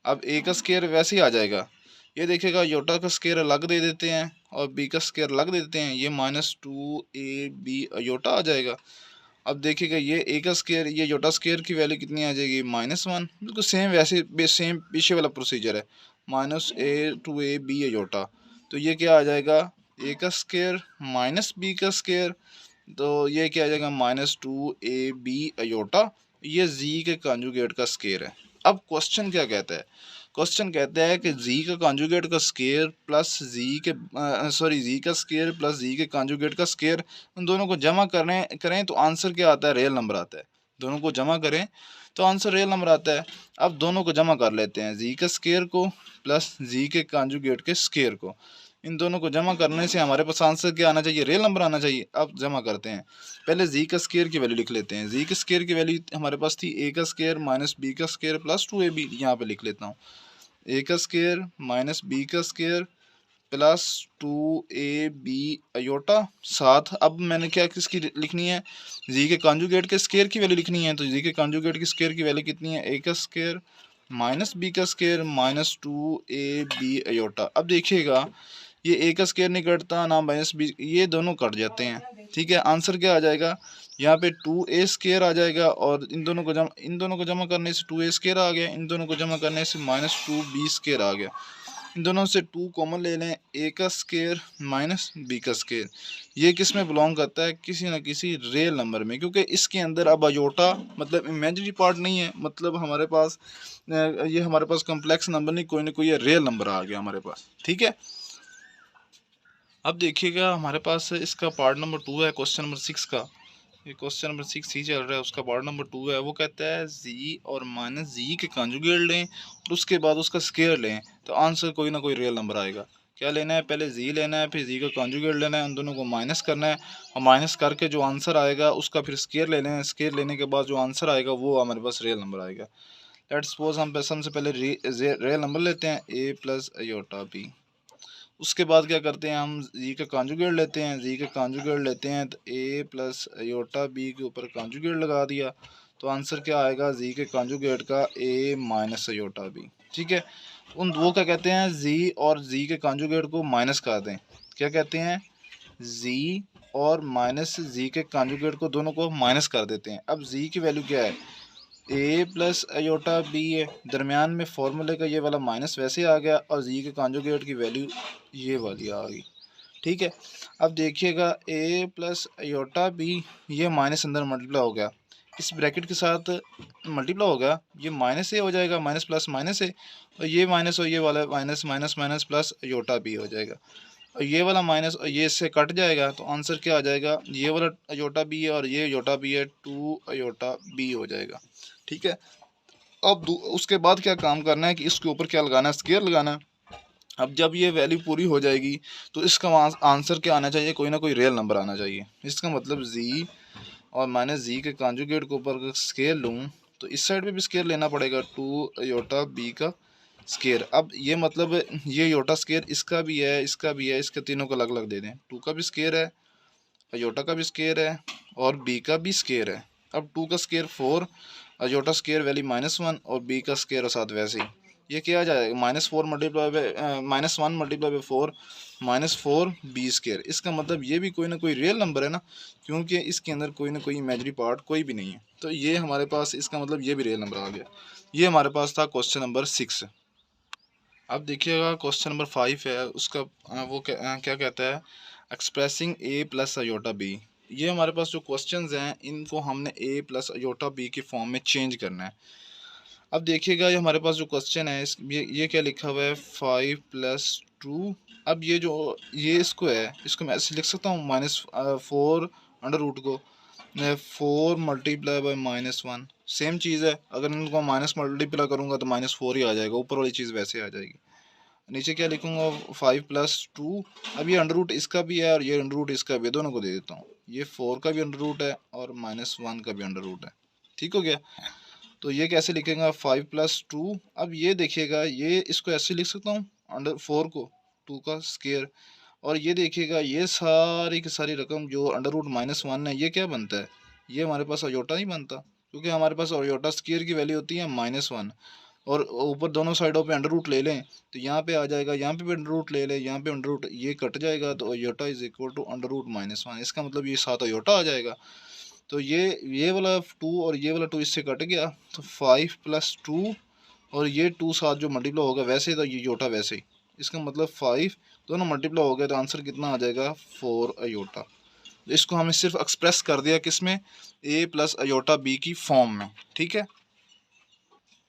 अब a का स्केयर वैसे ही आ जाएगा, ये देखिएगा योटा का स्केयर अलग दे देते हैं और b का स्केयर अलग दे देते हैं, ये -2ab योटा आ जाएगा। अब देखिएगा ये a का स्केयर, ये योटा स्केयर की वैल्यू कितनी आ जाएगी, -1, बिल्कुल सेम वैसे सेम पीछे वाला प्रोसीजर है, -a2ab योटा। तो ये क्या आ जाएगा, a का स्केयर माइनस b का स्केयर, तो ये क्या आ जाएगा, -2ab अयोटा। ये z के कॉन्जुगेट का स्केयर है। अब क्वेश्चन क्या कहता है, क्वेश्चन कहता है कि z का कॉन्जुगेट का स्केयर प्लस z का स्केयर प्लस z के कॉन्जुगेट का स्केयर, उन दोनों को जमा करें तो आंसर क्या आता है, रियल नंबर आता है। दोनों को जमा करें तो आंसर रियल नंबर आता है। अब दोनों को जमा कर लेते हैं, z का स्केयर को प्लस z के कॉन्जुगेट के स्केयर को, इन दोनों को जमा करने से हमारे पास आंसर क्या आना चाहिए, रियल नंबर आना चाहिए। अब जमा करते हैं, पहले z का स्केयर की वैल्यू लिख लेते हैं। z के स्केयर की वैल्यू हमारे पास थी a का स्केयर माइनस b का स्केयर प्लस 2ab, यहाँ पे लिख लेता हूँ a का स्केयर माइनस b का स्केयर प्लस 2ab अयोटा साथ। अब मैंने क्या किसकी लिखनी है, z के कॉन्जुगेट के स्केयर की वैल्यू लिखनी है। तो z के कॉन्जुगेट की स्केयर की वैल्यू कितनी है, a का स्केयर माइनस b का स्केयर माइनस 2ab अयोटा। अब देखिएगा ये a का स्केयर नहीं कटता ना माइनस b, ये दोनों कट जाते हैं। ठीक है, आंसर क्या आ जाएगा, यहाँ पे 2a स्केयर आ जाएगा और इन दोनों को जमा करने से 2a स्केयर आ गया, इन दोनों को जमा करने से -2b स्केयर आ गया। इन दोनों से 2 कॉमन ले लें, a का स्केयर माइनस b का स्केयर। ये किस में बिलोंग करता है, किसी न किसी रियल नंबर में, क्योंकि इसके अंदर अब अयोटा मतलब इमेजिनरी पार्ट नहीं है, मतलब हमारे पास ये हमारे पास कॉम्प्लेक्स नंबर नहीं, कोई ना कोई ये रियल नंबर आ गया हमारे पास। ठीक है, अब देखिएगा हमारे पास इसका पार्ट नंबर 2 है क्वेश्चन नंबर 6 का। ये क्वेश्चन नंबर 6 ही चल रहा है, उसका पार्ट नंबर 2 है। वो कहता है z और माइनस z के कॉन्जुगेट लें और उसके बाद उसका स्केयर लें तो आंसर कोई ना कोई रियल नंबर आएगा। क्या लेना है, पहले जी लेना है, फिर जी का कॉन्जुगेट लेना है, उन दोनों को माइनस करना है और माइनस करके जो आंसर आएगा उसका फिर स्केयर ले लेना है। स्केयर लेने के बाद जो आंसर आएगा वो हमारे पास रियल नंबर आएगा। लेट्स सपोज हम सबसे पहले रियल नंबर लेते हैं a प्लस अयोटा b। उसके बाद क्या करते हैं, हम जी का कॉन्जुगेट लेते हैं, जी का कॉन्जुगेट लेते हैं तो a प्लस अयोटा b के ऊपर कॉन्जुगेट लगा दिया तो आंसर क्या आएगा, जी के कॉन्जुगेट का a माइनस अयोटा b। ठीक है, उन दो क्या कहते हैं, जी और जी के कॉन्जुगेट को माइनस कर दें, क्या कहते हैं, जी और माइनस जी के कॉन्जुगेट को दोनों को माइनस कर देते हैं। अब जी की वैल्यू क्या है, ए प्लस अयोटा बी है, दरमियान में फॉर्मूले का ये वाला माइनस वैसे आ गया और जी के कॉन्जुगेट की वैल्यू ये वाली आ गई। ठीक है, अब देखिएगा ए प्लस अयोटा बी, ये माइनस अंदर मल्टीप्लाई हो गया, इस ब्रैकेट के साथ मल्टीप्लाई हो गया, ये माइनस ए हो जाएगा, माइनस प्लस माइनस है और ये माइनस और ये वाला minus minus minus plus iota b हो जाएगा और ये वाला माइनस और ये इससे कट जाएगा तो आंसर क्या आ जाएगा, ये वाला अयोटा बी है और ये अयोटा बी है, 2 अयोटा बी हो जाएगा। ठीक है, अब उसके बाद क्या काम करना है कि इसके ऊपर क्या लगाना है, स्केयर लगाना है। अब जब ये वैल्यू पूरी हो जाएगी तो इसका आंसर क्या आना चाहिए, कोई ना कोई रियल नंबर आना चाहिए। इसका मतलब जी और माइनस जी के कॉन्जुगेट के ऊपर स्केयर लूँ तो इस साइड पे भी स्केयर लेना पड़ेगा, 2 अयोटा बी का स्केयर। अब ये मतलब ये योटा स्केयर इसका भी है, इसका भी है, इसके तीनों को अलग अलग दे दें, 2 का भी स्केयर है, अयोटा का भी स्केयर है और बी का भी स्केयर है। अब 2 का स्केयर 4, अयोटा स्केयर वैल्यू -1 और बी का स्केयर और साथ वैसे ही ये क्या आ जाएगा, -4 multiply by -1 multiply by 4 -4 b square. इसका मतलब ये भी कोई ना कोई रियल नंबर है ना, क्योंकि इसके अंदर कोई ना कोई इमेजिनरी पार्ट कोई भी नहीं है, तो ये हमारे पास, इसका मतलब ये भी रियल नंबर आ गया। ये हमारे पास था क्वेश्चन नंबर 6। अब देखिएगा क्वेश्चन नंबर 5 है, उसका वो क्या कहता है, एक्सप्रेसिंग ए प्लस अयोटा बी। ये हमारे पास जो क्वेश्चंस हैं इनको हमने ए प्लस अयोटा बी के फॉर्म में चेंज करना है। अब देखिएगा ये हमारे पास जो क्वेश्चन है ये क्या लिखा हुआ है, 5 + 2। अब ये जो ये इसको है, इसको मैं ऐसे लिख सकता हूँ, -4 अंडर रूट को 4 मल्टीप्लाई बाय -1। सेम चीज़ है, अगर इनको माइनस मल्टीप्लाई करूँगा तो -4 ही आ जाएगा, ऊपर वाली चीज़ वैसे आ जाएगी। नीचे क्या लिखूँगा, 5 + 2। अब ये अंडर रूट इसका भी है और ये अंडर रूट इसका भी है, दोनों को दे देता हूँ। ये 4 का भी अंडर रूट है और -1 का भी अंडर रूट है। ठीक हो गया, तो ये कैसे लिखेगा, 5 + 2। अब ये देखिएगा, ये इसको ऐसे लिख सकता हूँ, अंडर 4 को 2 का स्केयर, और ये देखिएगा ये सारी की सारी रकम जो अंडर रूट -1 है, ये क्या बनता है, ये हमारे पास अयोटा नहीं बनता, क्योंकि हमारे पास अयोटा स्केयर की वैल्यू होती है -1 और ऊपर दोनों साइडों पे अंडर रूट ले लें तो यहाँ पे आ जाएगा, यहाँ पे भी अंडर रूट ले लें, यहाँ पे अंडर रूट, ये कट जाएगा तो iota is equal to under root -1। इसका मतलब ये 7 अयोटा आ जाएगा। तो ये वाला 2 और ये वाला 2 इससे कट गया, तो 5 + 2 और ये 2 साथ जो मल्टीप्लाई होगा वैसे, तो ये योटा वैसे ही, इसका मतलब 5 दोनों मल्टीप्लाई हो गए तो आंसर कितना आ जाएगा, 4 अयोटा। तो इसको हमें सिर्फ एक्सप्रेस कर दिया किसमें, a प्लस अयोटा b की फॉर्म में। ठीक है,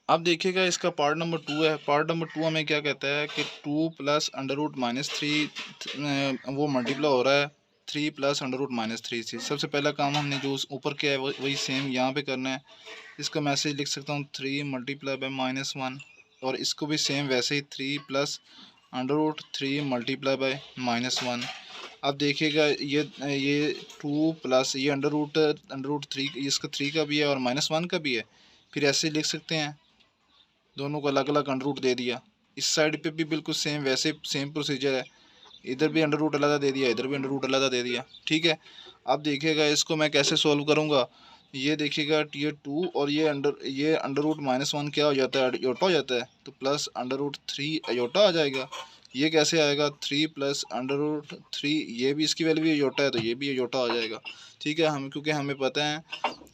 अब देखिएगा इसका पार्ट नंबर 2 है। पार्ट नंबर 2 हमें क्या कहता है कि 2 + अंडर रूट -3 वो मल्टीप्लाई हो रहा है 3 + अंडर रूट -3 से। सबसे पहला काम हमने जो ऊपर किया है वही सेम यहाँ पे करना है। इसका मैसेज लिख सकता हूँ 3 मल्टीप्लाई बाय -1 और इसको भी सेम वैसे ही 3 + अंडर रूट 3 मल्टीप्लाई बाय -1। अब देखिएगा ये 2 प्लस ये अंडर रूट 3, इसका 3 का भी है और -1 का भी है, फिर ऐसे लिख सकते हैं, दोनों को अलग अलग अंडर रूट दे दिया। इस साइड पे भी बिल्कुल सेम वैसे सेम प्रोसीजर है, इधर भी अंडर रूट अलग दे दिया, इधर भी अंडर रूट अलग दे दिया। ठीक है, अब देखिएगा इसको मैं कैसे सॉल्व करूँगा। ये देखिएगा ये 2 और ये अंडर रूट -1 क्या हो जाता है, अयोटा हो जाता है, तो प्लस अंडर रूट 3 अयोटा आ जाएगा। ये कैसे आएगा, 3 + अंडर रूट 3, ये भी इसकी वैल्यू भी अयोटा है तो ये भी अयोटा आ जाएगा। ठीक है, हम क्योंकि हमें पता है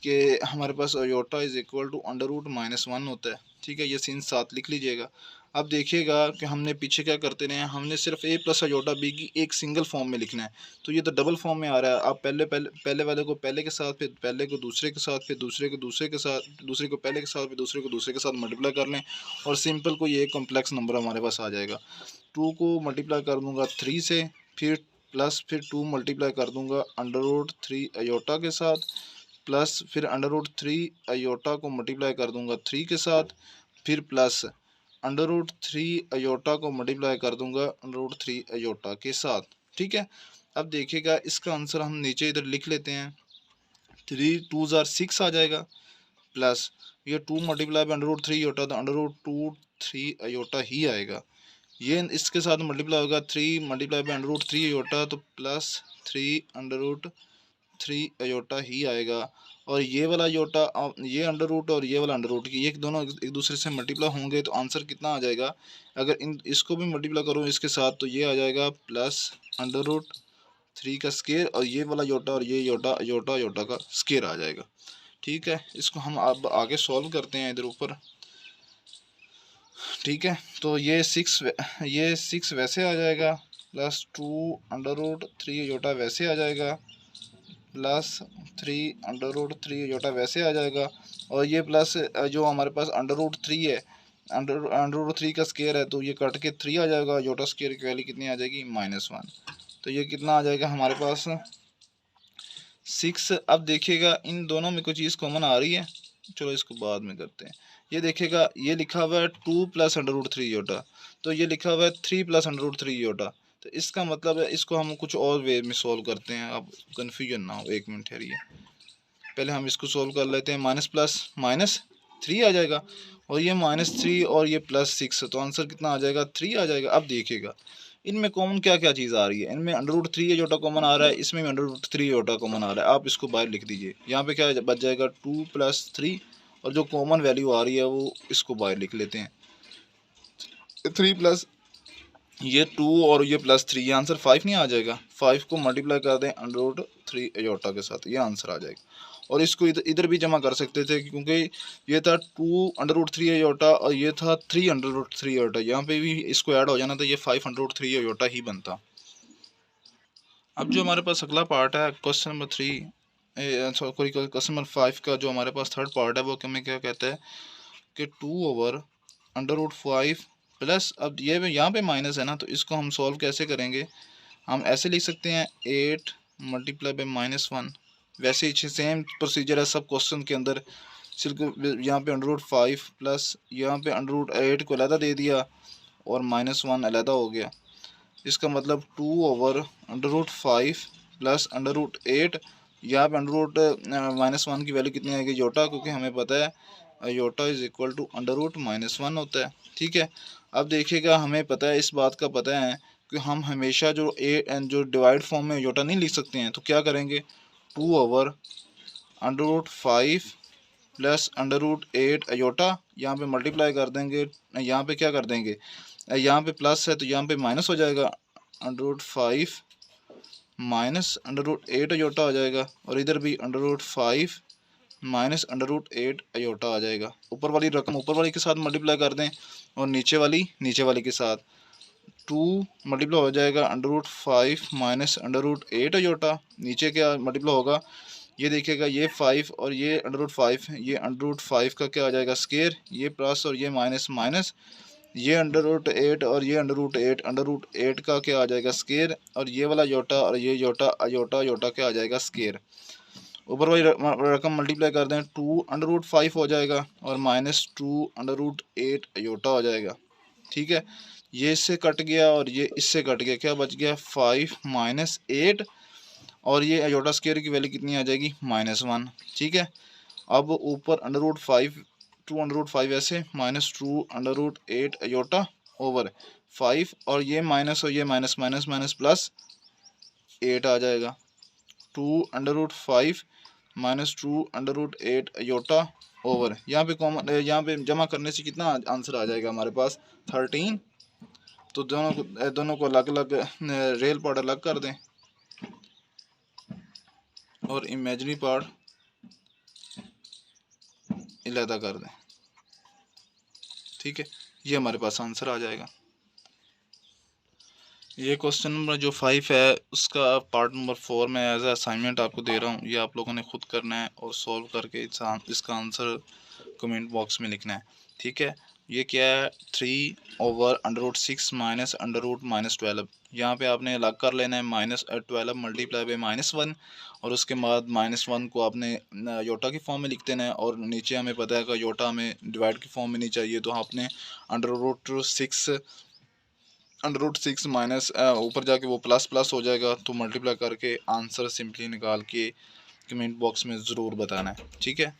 कि हमारे पास iota is equal to under root -1 होता है। ठीक है, ये सीन 7 लिख लीजिएगा। अब देखिएगा कि हमने पीछे क्या करते रहे, हमने सिर्फ a + अयोटा b की एक सिंगल फॉर्म में लिखना है, तो ये तो डबल फॉर्म में आ रहा है। आप पहले वाले को पहले के साथ, फिर पहले को दूसरे के साथ, फिर दूसरे को दूसरे के साथ, दूसरे को पहले के साथ, फिर दूसरे को दूसरे के साथ मल्टीप्लाई कर लें और सिंपल को ये एक कॉम्प्लेक्स नंबर हमारे पास आ जाएगा। 2 को मल्टीप्लाई कर दूँगा 3 से, फिर प्लस फिर 2 मल्टीप्लाई कर दूँगा अंडर रूट 3 अयोटा के साथ, प्लस फिर अंडर रूट 3 अयोटा को मल्टीप्लाई कर दूँगा 3 के साथ, फिर प्लस अंडर रूट 3 अयोटा को मल्टीप्लाई कर दूंगा अंडर रूट 3 अयोटा के साथ, ठीक है। अब देखिएगा इसका आंसर हम नीचे इधर लिख लेते हैं, 3 2 ज़ार 6 आ जाएगा, प्लस ये 2 multiply by under root 3 iota तो अंडर रूट 2 3 अयोटा ही आएगा। ये इसके साथ मल्टीप्लाई होगा 3 multiply by under root 3 iota तो प्लस 3 अंडर रूट 3 अयोटा ही आएगा। और ये वाला अयोटा, ये अंडर रूट और ये वाला अंडर रूट की ये दोनों एक दूसरे से मल्टीप्लाई होंगे तो आंसर कितना आ जाएगा, अगर इसको भी मल्टीप्लाई करो इसके साथ तो ये आ जाएगा प्लस अंडर रूट 3 का स्केयर और ये वाला अयोटा और ये अयोटा अयोटा अयोटा का स्केयर आ जाएगा, ठीक है। इसको हम अब आगे सॉल्व करते हैं इधर ऊपर, ठीक है। तो ये 6 वैसे आ जाएगा, प्लस 2 अंडर रूट 3 अयोटा वैसे आ जाएगा, प्लस 3 अंडर रूट 3 अयोटा वैसे आ जाएगा, और ये प्लस जो हमारे पास अंडर रूट 3 है, अंडर रूट 3 का स्केयर है तो ये कट के 3 आ जाएगा, अयोटा स्केयर की वैल्यू कितनी आ जाएगी -1, तो ये कितना आ जाएगा हमारे पास 6। अब देखिएगा इन दोनों में कोई चीज़ कॉमन आ रही है, चलो इसको बाद में करते हैं। ये देखिएगा ये लिखा हुआ है 2 प्लस अंडर रूट 3 अयोटा, तो ये लिखा हुआ है 3 प्लस अंडर रूट 3 अयोटा, तो इसका मतलब है इसको हम कुछ और वे में सॉल्व करते हैं, अब कन्फ्यूजन ना हो, एक मिनट ठहरिए, पहले हम इसको सॉल्व कर लेते हैं। माइनस प्लस -3 आ जाएगा, और ये -3 और ये +6, तो आंसर कितना आ जाएगा 3 आ जाएगा। अब देखिएगा इनमें कॉमन क्या क्या चीज़ आ रही है, इनमें अंडर रूट 3 अयोटा कॉमन आ रहा है, इसमें भी अंडर रूट 3 अयोटा कॉमन आ रहा है। आप इसको बाहर लिख दीजिए, यहाँ पे क्या बच जाएगा 2 + 3, और जो कॉमन वैल्यू आ रही है वो इसको बाहर लिख लेते हैं, 3 प्लस ये 2 और ये +3, ये आंसर 5 नहीं आ जाएगा, 5 को मल्टीप्लाई कर दें अंडर रूट 3 अयोटा के साथ, ये आंसर आ जाएगा। और इसको इधर भी जमा कर सकते थे क्योंकि ये था 2 अंडर रूट 3 अयोटा और ये था 3 अंडर रूट 3 अयोटा, यहाँ पे भी इसको ऐड हो जाना तो ये 5 अंडर रूट 3 अयोटा ही बनता। अब जो हमारे पास अगला पार्ट है question number 3 sorry question number 5 का जो हमारे पास थर्ड पार्ट है वो हमें क्या कहता है कि 2 ओवर अंडर रूट 5 प्लस, अब ये यहाँ पे माइनस है ना, तो इसको हम सॉल्व कैसे करेंगे, हम ऐसे लिख सकते हैं 8 मल्टीप्लाई बाई -1, वैसे ही सेम प्रोसीजर है सब क्वेश्चन के अंदर, सिर्फ यहाँ पे अंडर रूट 5 प्लस यहाँ पे अंडर रूट 8 को अलहदा दे दिया और -1 अलहदा हो गया, इसका मतलब 2 over under root 5 plus under root 8, यहाँ पे अंडर रूट -1 की वैल्यू कितनी आएगी योटा, क्योंकि हमें पता है iota is equal to under root -1 होता है, ठीक है। अब देखिएगा हमें पता है, इस बात का पता है कि हम हमेशा जो डिवाइड फॉर्म में योटा नहीं लिख सकते हैं, तो क्या करेंगे 2 over under root 5 plus under root 8 iota, यहाँ पे मल्टीप्लाई कर देंगे, यहाँ पे क्या कर देंगे, यहाँ पे प्लस है तो यहाँ पे माइनस हो जाएगा, under root 5 minus under root 8 iota आ जाएगा, और इधर भी under root 5 minus under root 8 iota आ जाएगा। ऊपर वाली रकम ऊपर वाली के साथ मल्टीप्लाई कर दें और नीचे वाली के साथ 2 मल्टीप्लाई हो जाएगा under root 5 minus under root 8 iota, नीचे क्या मल्टीप्लाई होगा, ये देखिएगा ये 5 और ये अंडर रूट 5, ये अंडर रूट 5 का क्या आ जाएगा स्केयर, ये प्लस और ये माइनस माइनस, ये अंडर रूट 8 और ये अंडर रूट 8 का क्या आ जाएगा स्केयर, और ये वाला योटा और ये योटा अयोटा योटा क्या आ जाएगा स्केयर। ऊपर वाली रकम मल्टीप्लाई कर दें 2 अंडर रूट 5 हो जाएगा और -2 अंडर रूट 8 अयोटा हो जाएगा, ठीक है। ये इससे कट गया और ये इससे कट गया, क्या बच गया 5 माइनस 8, और ये अयोटा स्क्वायर की वैल्यू कितनी आ जाएगी -1, ठीक है। अब ऊपर अंडर रूट 5 2 अंडर रूट 5 ऐसे -2 अंडर रूट 8 अयोटा ओवर 5, और ये माइनस और ये माइनस माइनस माइनस प्लस 8 आ जाएगा, 2 under root 5 -2 under root 8 iota over, यहाँ पे कॉमन यहाँ पे जमा करने से कितना आंसर आ जाएगा हमारे पास 13। तो दोनों को अलग अलग रियल पार्ट अलग कर दें और इमेजिनरी पार्ट अलहदा कर दें, ठीक है। ये हमारे पास आंसर आ जाएगा। ये क्वेश्चन नंबर जो 5 है उसका पार्ट नंबर 4 में एज ए असाइनमेंट आपको दे रहा हूँ, ये आप लोगों ने खुद करना है और सॉल्व करके इसका आंसर कमेंट बॉक्स में लिखना है। ठीक है। ये क्या है, 3/√6 माइनस √-12। यहाँ पे आपने अलग कर लेना है, -12 मल्टीप्लाई बाई -1, और उसके बाद -1 को आपने योटा की फॉर्म में लिख देना है, और नीचे हमें पता है कि योटा हमें डिवाइड की फॉर्म में नहीं चाहिए, तो आपने √6 माइनस ऊपर जाके वो प्लस प्लस हो जाएगा, तो मल्टीप्लाई करके आंसर सिंपली निकाल के कमेंट बॉक्स में ज़रूर बताना है, ठीक है।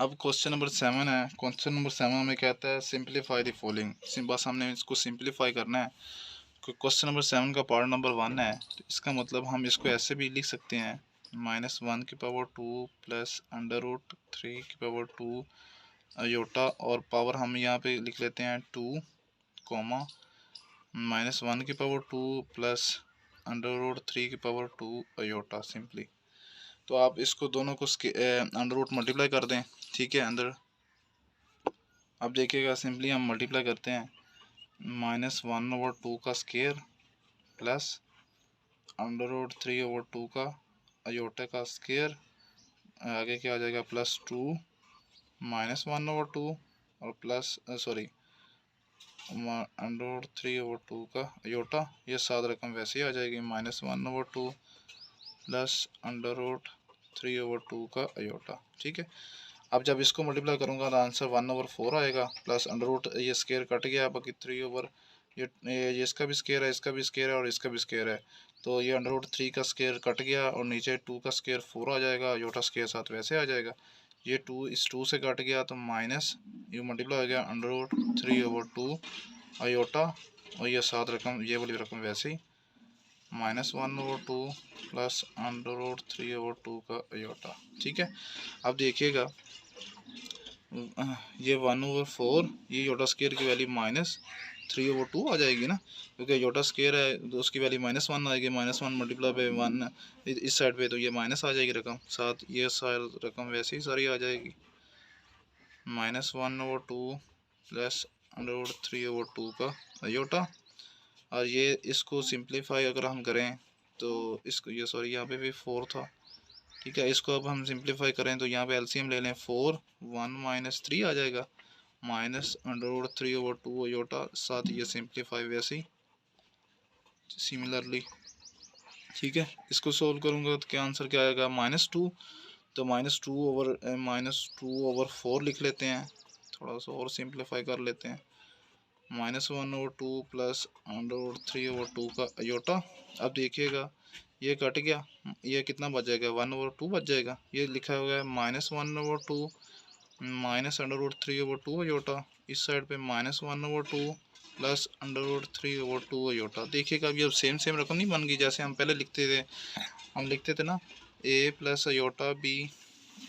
अब क्वेश्चन नंबर 7 है। क्वेश्चन नंबर 7 हमें कहता है सिंप्लीफाई द फॉलोइंग। बस हमने इसको सिंप्लीफाई करना है। क्वेश्चन नंबर 7 का पार्ट नंबर 1 है, तो इसका मतलब हम इसको ऐसे भी लिख सकते हैं, -1/2 प्लस √3/2 अयोटा, और पावर हम यहाँ पे लिख लेते हैं 2, -1/2 प्लस √3/2 अयोटा सिंपली। तो आप इसको दोनों को अंडर रूट मल्टीप्लाई कर दें, ठीक है। अंदर अब देखिएगा, सिंपली हम मल्टीप्लाई करते हैं, -1/2 का स्केयर प्लस √3/2 का अयोटा का स्केयर, आगे क्या आ जाएगा, +2 -1/2 और प्लस √3/2 का अयोटा। ये सात रकम वैसे ही आ जाएगी, -1/2 प्लस √3/2 का अयोटा, ठीक है। अब जब इसको मल्टीप्लाई करूँगा तो आंसर 1/4 आएगा, प्लस अंडर रूट ये स्केयर कट गया, बाकी 3 ये इसका भी स्केयर है, इसका भी स्केयर है, और इसका भी स्केयर है, तो ये √3 का स्केयर कट गया, और नीचे 2 का स्केयर 4 आ जाएगा, अयोटा स्केयर साथ वैसे आ जाएगा। ये 2 इस 2 से कट गया, तो माइनस ये मल्टीप्लाई हो गया √3/2 अयोटा, और ये सात रकम, ये वाली रकम वैसे ही, -1/2 प्लस √3/2 का अयोटा, ठीक है। अब देखिएगा, ये 1/4, ये योटा स्केयर की वैल्यू -3/2 आ जाएगी ना, क्योंकि योटा स्केयर है तो उसकी वैल्यू -1 आएगी, -1 मल्टीप्लाई बाई 1 इस साइड पे, तो ये माइनस आ जाएगी रकम, साथ ये सारी रकम वैसे ही सारी आ जाएगी, -1/2 प्लस √3/2 का अयोटा। और ये इसको सिंप्लीफाई अगर हम करें तो इसको, ये सॉरी यहाँ पे भी 4 था, ठीक है। इसको अब हम सिंप्लीफाई करें तो यहाँ पे एलसीएम ले लें, 4 1 - 3 आ जाएगा, -√3/2 अयोटा, साथ ये सिंप्लीफाई वैसे ही सिमिलरली, ठीक है। इसको सोल्व करूँगा तो क्या आंसर क्या आएगा, -2, तो -2/4 लिख लेते हैं, थोड़ा सा और सिंप्लीफाई कर लेते हैं, -1/2 प्लस √3/2 का अयोटा। अब देखिएगा, ये कट गया, ये कितना बच जाएगा, 1/2 बच जाएगा। ये लिखा हुआ है -1/2 माइनस √3/2 अयोटा, इस साइड पे -1/2 प्लस √3/2 अयोटा। देखिएगा अब ये सेम सेम रकम नहीं बन गई, जैसे हम पहले लिखते थे, हम लिखते थे ना a प्लस अयोटा b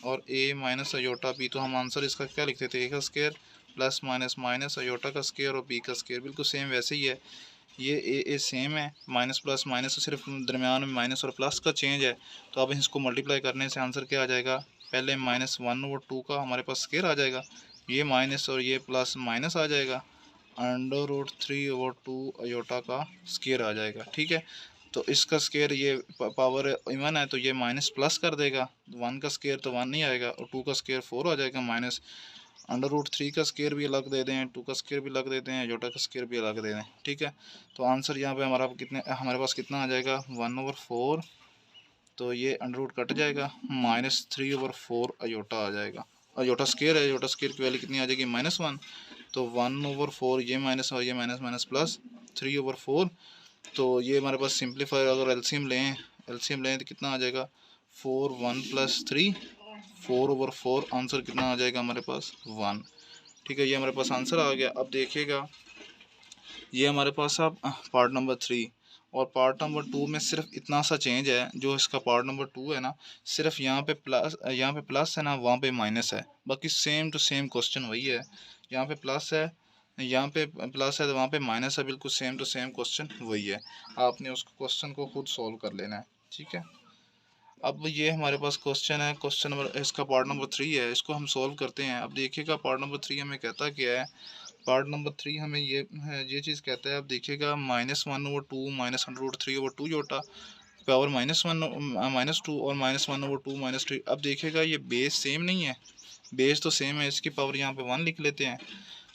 और a माइनस अयोटा b, तो हम आंसर इसका क्या लिखते थे, a का square plus minus minus iota का स्केयर और b का स्केयर, बिल्कुल सेम वैसे ही है। ये a सेम है, माइनस प्लस माइनस, तो सिर्फ दरमियान में माइनस और प्लस का चेंज है। तो अब इसको मल्टीप्लाई करने से आंसर क्या आ जाएगा, पहले -1/2 का हमारे पास स्केयर आ जाएगा, ये माइनस और ये प्लस माइनस आ जाएगा, √3/2 अयोटा का स्केयर आ जाएगा, ठीक है। तो इसका स्केयर, ये पावर इवन है तो ये माइनस प्लस कर देगा, 1 का स्केयर तो 1 नहीं आएगा, और 2 का स्केयर 4 आ जाएगा, माइनस √3 का स्केयर भी अलग दे दें, 2 का स्केयर भी अलग दे दें, अयोटा का स्केयर भी अलग दे दें, ठीक है। तो आंसर यहाँ पे हमारे पास कितना आ जाएगा, 1/4, तो ये अंडर कट जाएगा, -3/4 अयोटा आ जाएगा। अयोटा स्केयर है, अयोटा स्केयर की वैल्यू कितनी आ जाएगी, -1, तो 1/4, ये माइनस और ये माइनस माइनस प्लस 3/4, तो ये हमारे पास सिंप्लीफाई, अगर एलसीएम लें तो कितना आ जाएगा, 4 1 + 3 4/4, आंसर कितना आ जाएगा हमारे पास 1, ठीक है। ये हमारे पास आंसर आ गया। अब देखिएगा, ये हमारे पास अब पार्ट नंबर 3, और पार्ट नंबर 2 में सिर्फ इतना सा चेंज है, जो इसका पार्ट नंबर 2 है ना, सिर्फ यहाँ पे प्लस है ना, वहाँ पे माइनस है, बाकी सेम टू सेम क्वेश्चन वही है। यहाँ पे प्लस है, यहाँ पे प्लस है, तो वहाँ पे माइनस है, बिल्कुल सेम टू सेम क्वेश्चन वही है। आपने उस क्वेश्चन को खुद सॉल्व कर लेना है, ठीक है। अब ये हमारे पास क्वेश्चन है, क्वेश्चन नंबर, इसका पार्ट नंबर 3 है, इसको हम सॉल्व करते हैं। अब देखिएगा पार्ट नंबर 3 हमें कहता क्या है, पार्ट नंबर 3 हमें ये चीज़ कहता है। अब देखिएगा, -1/2 माइनस √3/2 जोटा, पावर -1 -2 और -1/2 -3। अब देखिएगा ये बेस सेम नहीं है, बेस तो सेम है, इसकी पावर यहाँ पे 1 लिख लेते हैं।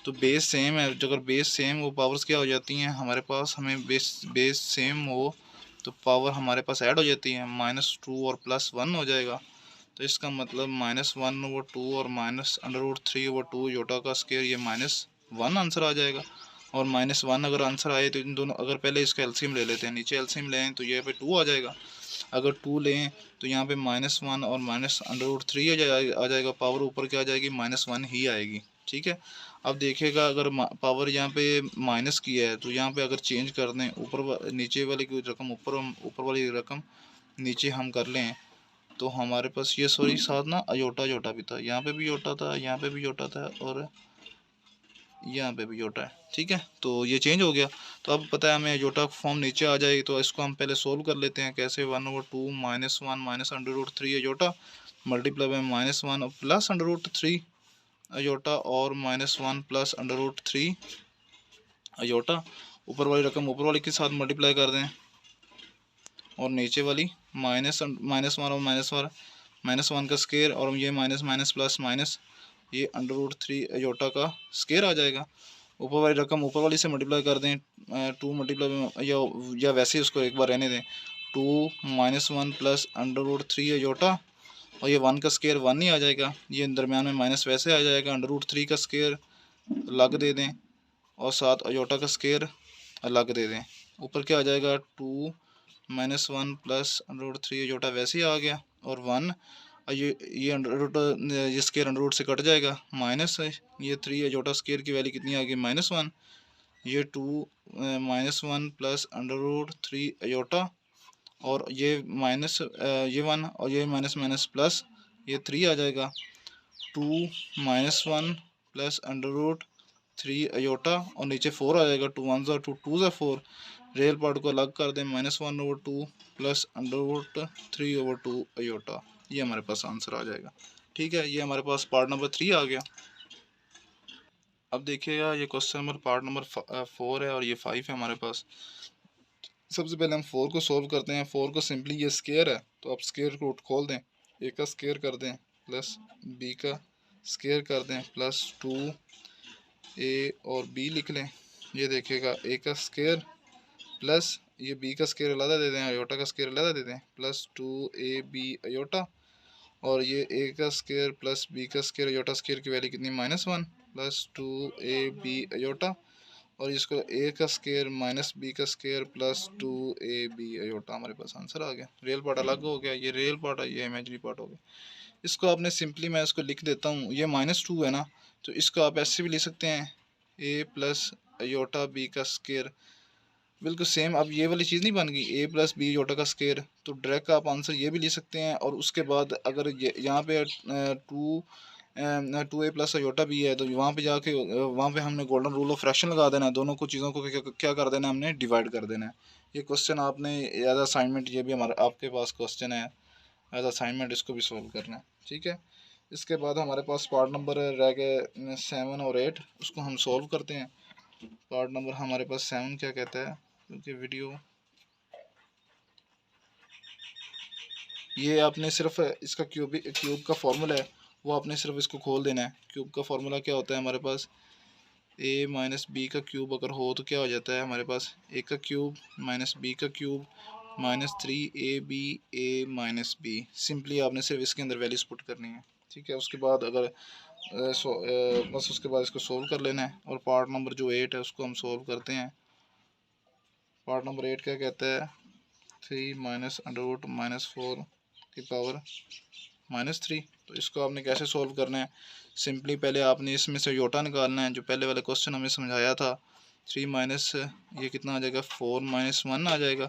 तो बेस सेम है, अगर बेस सेम वो पावर्स क्या हो जाती हैं हमारे पास, हमें बेस सेम हो तो पावर हमारे पास ऐड हो जाती है, -2 और +1 हो जाएगा। तो इसका मतलब -1/2 और -√3/2 योटा का स्क्वायर, ये -1 आंसर आ जाएगा। और -1 अगर आंसर आए तो इन दोनों, अगर पहले इसका एलसीएम ले लेते हैं, नीचे एलसीएम लें तो ये पे 2 आ जाएगा। अगर 2 लें तो यहाँ पे -1 और -√3 आ जाएगा, पावर ऊपर क्या आ जाएगी, -1 ही आएगी। ठीक है। अब देखिएगा अगर पावर यहाँ पे माइनस की है तो यहाँ पे अगर चेंज कर दें, नीचे वाली की रकम ऊपर वाली रकम नीचे हम कर लें, तो हमारे पास ये सॉरी साथ ना अयोटा जोटा भी था, यहाँ पे भी योटा था, यहाँ पे भी योटा था और यहाँ पे भी योटा है। ठीक है, तो ये चेंज हो गया। तो अब पता है हमें योटा फॉर्म नीचे आ जाएगी, तो इसको हम पहले सोल्व कर लेते हैं। कैसे, 1/2 -1 -√3 iota multiply by -1 plus √3 iota और -1 प्लस √3 अयोटा। ऊपर वाली रकम ऊपर वाली के साथ मल्टीप्लाई कर दें और नीचे वाली -1 और -1 का स्केयर, और ये माइनस माइनस प्लस माइनस, ये √3 अयोटा का स्केयर आ जाएगा। ऊपर वाली रकम ऊपर वाली से मल्टीप्लाई कर दें, 2 मल्टीप्लाई या वैसे ही उसको एक बार रहने दें, 2 -1 प्लस √3 अयोटा, और ये 1 का स्केयर 1 ही आ जाएगा। ये दरम्यान में माइनस वैसे आ जाएगा, √3 का स्केयर अलग दे दें और साथ अयोटा का स्केयर अलग दे दें। ऊपर क्या आ जाएगा, 2 -1 प्लस √3 अयोटा वैसे ही आ गया, और 1 ये अंडर ये स्केयर अंडर रूट से कट जाएगा, माइनस है ये 3 अयोटा स्केयर की वैल्यू कितनी आ गई, -1। ये 2 -1 प्लस √3 अयोटा, और ये माइनस ये 1 और ये माइनस माइनस प्लस ये 3 आ जाएगा। 2 -1 प्लस √3 अयोटा और नीचे 4 आ जाएगा, 2 1 2 2 4। रियल पार्ट को अलग कर दें, -1/2 प्लस √3/2 अयोटा, ये हमारे पास आंसर आ जाएगा। ठीक है, ये हमारे पास पार्ट नंबर 3 आ गया। अब देखिएगा ये क्वेश्चन नंबर पार्ट नंबर 4 है और ये 5 है हमारे पास। सबसे पहले हम 4 को सोल्व करते हैं। 4 को सिंपली, ये स्केयर है तो आप स्केयर रूट खोल दें, ए का स्केयर कर दें प्लस बी का स्केयर कर दें प्लस 2a और b लिख लें। ये देखिएगा ए का स्केयर प्लस ये बी का स्केयर अलग दे दें, अयोटा का स्केयर अलग दे दें, प्लस 2ab अयोटा, और ये ए का स्केयर प्लस बी का स्केयर, अयोटा स्केयर की वैल्यू कितनी, -1 प्लस 2ab अयोटा, और इसको ए का स्केयर माइनस बी का स्केयर प्लस 2ab अयोटा, हमारे पास आंसर आ गया। रियल पार्ट अलग हो गया, ये रियल पार्ट है, ये इमेजिनरी पार्ट हो गया। इसको आपने सिंपली, मैं इसको लिख देता हूँ, ये -2 है ना, तो इसको आप ऐसे भी लिख सकते हैं, ए प्लस अयोटा बी का स्केयर, बिल्कुल सेम। अब ये वाली चीज़ नहीं बन गई, ए प्लस बी योटा का स्केयर, तो डायरेक्ट आप आंसर ये भी लिख सकते हैं। और उसके बाद अगर यहाँ पे 2a प्लस योटा भी है, तो वहाँ पे जाके वहाँ पे हमने गोल्डन रूल ऑफ फ्रैक्शन लगा देना है, दोनों को चीज़ों को क्या कर देना है, हमने डिवाइड कर देना है। ये क्वेश्चन आपने एज असाइनमेंट, ये भी हमारे आपके पास क्वेश्चन है एज असाइनमेंट, इसको भी सोल्व करना है। ठीक है, इसके बाद हमारे पास पार्ट नंबर रह गए 7 और 8, उसको हम सोल्व करते हैं। पार्ट नंबर हमारे पास 7 क्या कहता है, क्योंकि वीडियो ये आपने सिर्फ इसका क्यूब का फॉर्मूला है, वो आपने सिर्फ इसको खोल देना है। क्यूब का फॉर्मूला क्या होता है हमारे पास, a माइनस बी का क्यूब अगर हो तो क्या हो जाता है हमारे पास, a का क्यूब माइनस बी का cube -3ab a minus b. Simply आपने सिर्फ इसके अंदर वैल्यूज पुट करनी है। ठीक है, उसके बाद अगर बस उसके बाद इसको सोल्व कर लेना है। और पार्ट नंबर जो 8 है उसको हम सोल्व करते हैं। पार्ट नंबर 8 क्या कहता है, 3 माइनस √ -4 की पावर -3। तो इसको आपने कैसे सोल्व करना है, सिंपली पहले आपने इसमें से योटा निकालना है, जो पहले वाले क्वेश्चन हमें समझाया था। 3 माइनस ये कितना आ जाएगा, 4 -1 आ जाएगा,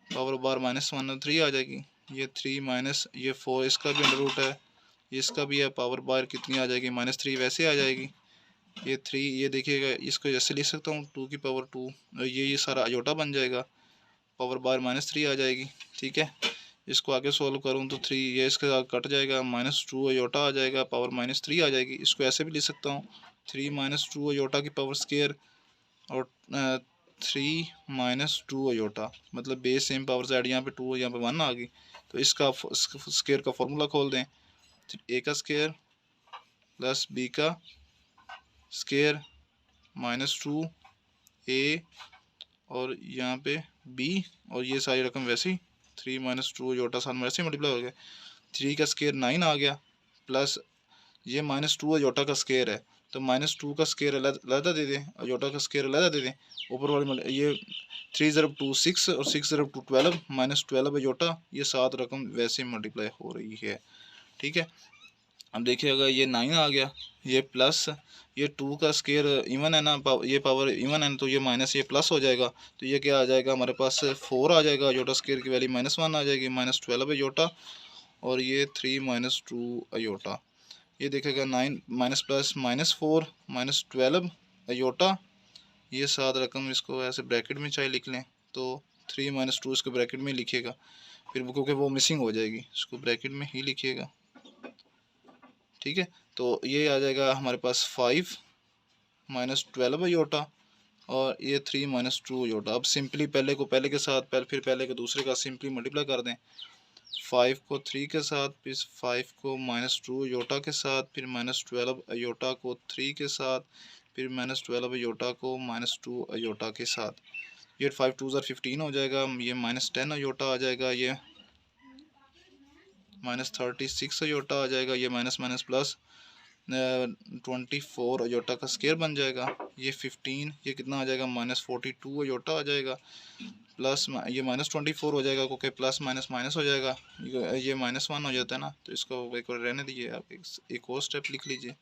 पावर बार -1 3 आ जाएगी। ये 3 माइनस ये 4, इसका भी अंडर रूट है, इसका भी है, पावर बार कितनी आ जाएगी, -3 वैसे आ जाएगी। ये 3, ये देखिएगा, इसको जैसे लिख सकता हूँ 2 की पावर 2, ये सारा अयोटा बन जाएगा, पावर बार -3 आ जाएगी। ठीक है, इसको आगे सोल्व करूँ तो 3 ये इसके साथ कट जाएगा, -2 अयोटा आ जाएगा, पावर -3 आ जाएगी। इसको ऐसे भी लिख सकता हूँ, 3 -2 अयोटा की पावर स्केयर और 3 -2 अयोटा, मतलब बेस सेम पावर से यहाँ पे 2 यहाँ पे 1 आ गई। तो इसका स्केयर का फॉर्मूला खोल दें, ए का स्केयर प्लस बी का स्केयर माइनस 2 ए और यहाँ पे बी, और ये सारी रकम वैसे ही 3 माइनस 2 अयोटा साथ में वैसे ही मल्टीप्लाई हो गया। 3 का स्केयर 9 आ गया, प्लस ये -2 अयोटा का स्केयर है, तो -2 का स्केयर अलग दे दें, अयोटा का स्केयर अलग दे दें। ऊपर वाले ये 3 ज़रब 2 6 और 6 ज़रब 2 12, -12 अयोटा, ये 7 रकम वैसे मल्टीप्लाई हो रही है। ठीक है, अब देखिएगा ये 9 आ गया, ये प्लस ये 2 का स्केयर इवन है ना, ये पावर इवन है तो ये माइनस ये प्लस हो जाएगा, तो ये क्या आ जाएगा हमारे पास 4 आ जाएगा। अयोटा स्केयर की वैल्यू -1 आ जाएगी, -12 अयोटा, और ये 3 - 2 अयोटा। ये देखेगा 9 माइनस प्लस -4 -12 अयोटा, ये 7 रकम इसको ऐसे ब्रैकेट में चाहे लिख लें तो 3 - 2 इसको ब्रैकेट में लिखिएगा, फिर क्योंकि वो मिसिंग हो जाएगी इसको ब्रैकेट में ही लिखिएगा। ठीक है, तो ये आ जाएगा हमारे पास 5 - 12 अयोटा और ये 3 - 2 अयोटा। अब सिंपली पहले को पहले के साथ फिर पहले को दूसरे का सिंपली मल्टीप्लाई कर दें। 5 को 3 के साथ, फिर 5 को -2 अयोटा के साथ, फिर -12 अयोटा को 3 के साथ, फिर -12 अयोटा को -2 अयोटा के साथ। ये 5 2 ज़र 15 हो जाएगा, ये -10 अयोटा आ जाएगा, ये -36 अयोटा आ जाएगा, ये माइनस माइनस प्लस 24 अयोटा का स्केयर बन जाएगा। ये 15, ये कितना आ जाएगा -42 अयोटा आ जाएगा, प्लस ये -24 हो जाएगा क्योंकि प्लस माइनस माइनस हो जाएगा, ये -1 हो जाता है ना, तो इसको एक बार रहने दीजिए, आप एक और स्टेप लिख लीजिए,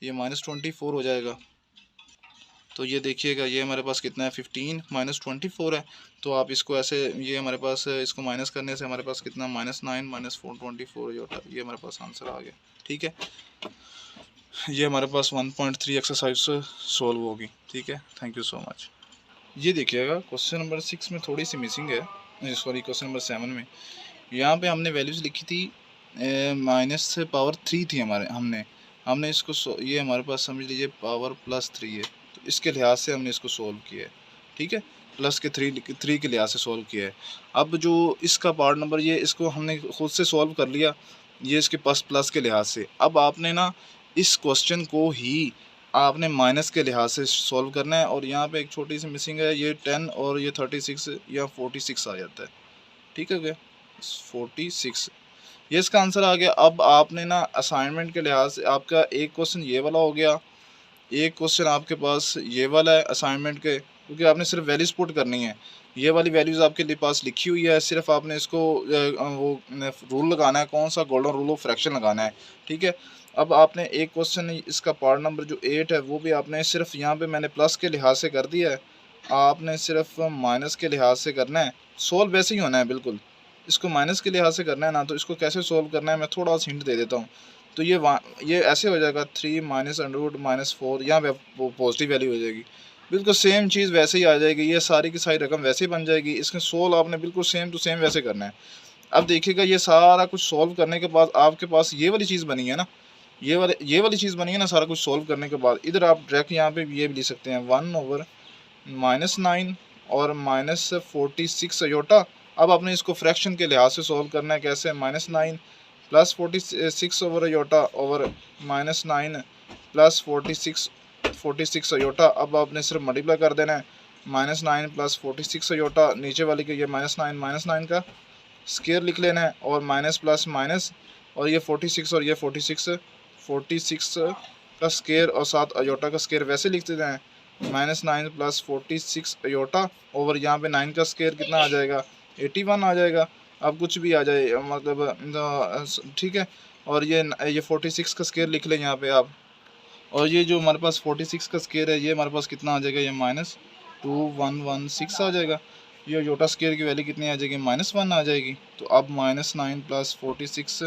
ये -24 हो जाएगा। तो ये देखिएगा ये हमारे पास कितना है 15 -24 है, तो आप इसको ऐसे ये हमारे पास इसको माइनस करने से हमारे पास कितना -9 -4 24 ये हमारे पास आंसर आ गया। ठीक है, ये हमारे पास 1.3 एक्सरसाइज सॉल्व होगी। ठीक है, थैंक यू सो मच। ये देखिएगा क्वेश्चन नंबर 6 में थोड़ी सी मिसिंग है, सॉरी क्वेश्चन नंबर 7 में यहाँ पे हमने वैल्यूज़ लिखी थी -3 थी हमने इसको ये हमारे पास समझ लीजिए पावर +3 है, तो इसके लिहाज से हमने इसको सोल्व किया है। ठीक है, प्लस के 3 के लिहाज से सोल्व किया है। अब जो इसका पार्ट नंबर ये इसको हमने खुद से सोल्व कर लिया, ये इसके पास प्लस के लिहाज से। अब आपने ना इस क्वेश्चन को ही आपने माइनस के लिहाज से सॉल्व करना है, और यहाँ पे एक छोटी सी मिसिंग है, ये 10 और ये 36 या 46 आ जाता है। ठीक है, क्या 46, ये इसका आंसर आ गया। अब आपने ना असाइनमेंट के लिहाज से आपका एक क्वेश्चन ये वाला हो गया, एक क्वेश्चन आपके पास ये वाला है असाइनमेंट के, क्योंकि आपने सिर्फ वैल्यूज पुट करनी है, ये वाली वैल्यूज़ आपके लिए पास लिखी हुई है, सिर्फ आपने इसको वो रूल लगाना है, कौन सा गोल्डन रूल ऑफ फ्रैक्शन लगाना है। ठीक है, अब आपने एक क्वेश्चन इसका पार्ट नंबर जो 8 है वो भी आपने सिर्फ यहाँ पे मैंने प्लस के लिहाज से कर दिया है, आपने सिर्फ माइनस के लिहाज से करना है, सोल्व वैसे ही होना है बिल्कुल। इसको माइनस के लिहाज से करना है ना, तो इसको कैसे सोल्व करना है मैं थोड़ा सा हिंट दे देता हूँ। तो ये ऐसे हो जाएगा 3 - √-4, यहाँ पे पॉजिटिव वैल्यू हो जाएगी, बिल्कुल सेम चीज़ वैसे ही आ जाएगी, ये सारी की सारी रकम वैसे ही बन जाएगी। इसके सोल्व आपने बिल्कुल सेम टू सेम वैसे करना है। अब देखिएगा ये सारा कुछ सोल्व करने के बाद आपके पास ये वाली चीज़ बनी है ना, ये वाली चीज़ बनी है ना, सारा कुछ सोल्व करने के बाद इधर आप डायरेक्ट यहाँ पे ये भी लिख सकते हैं 1/-9 और -46 अयोटा। अब आपने इसको फ्रैक्शन के लिहाज से सोल्व करना है, कैसे -9 + 46 ओवर अयोटा ओवर -9 + 46 अयोटा। अब आपने सिर्फ मल्टीप्लाई कर देना है, -9 + 46 अयोटा, नीचे वाली के ये -9 का स्केयर लिख लेना है, और माइनस प्लस माइनस, और ये 46 और ये 46 का स्केयर और साथ अयोटा का स्केयर वैसे लिख देते हैं, -9 + 46 अयोटा ओवर यहाँ पे 9 का स्केयर कितना आ जाएगा 81 आ जाएगा। अब कुछ भी आ जाए मतलब ठीक है, और ये 46 का स्केयर लिख लें यहाँ पे आप, और ये जो हमारे पास 46 का स्केयर है ये हमारे पास कितना आ जाएगा, ये -2116 आ जाएगा। ये अयोटा स्केयर की वैल्यू कितनी आ जाएगी, -1 आ जाएगी। तो अब -9 + 46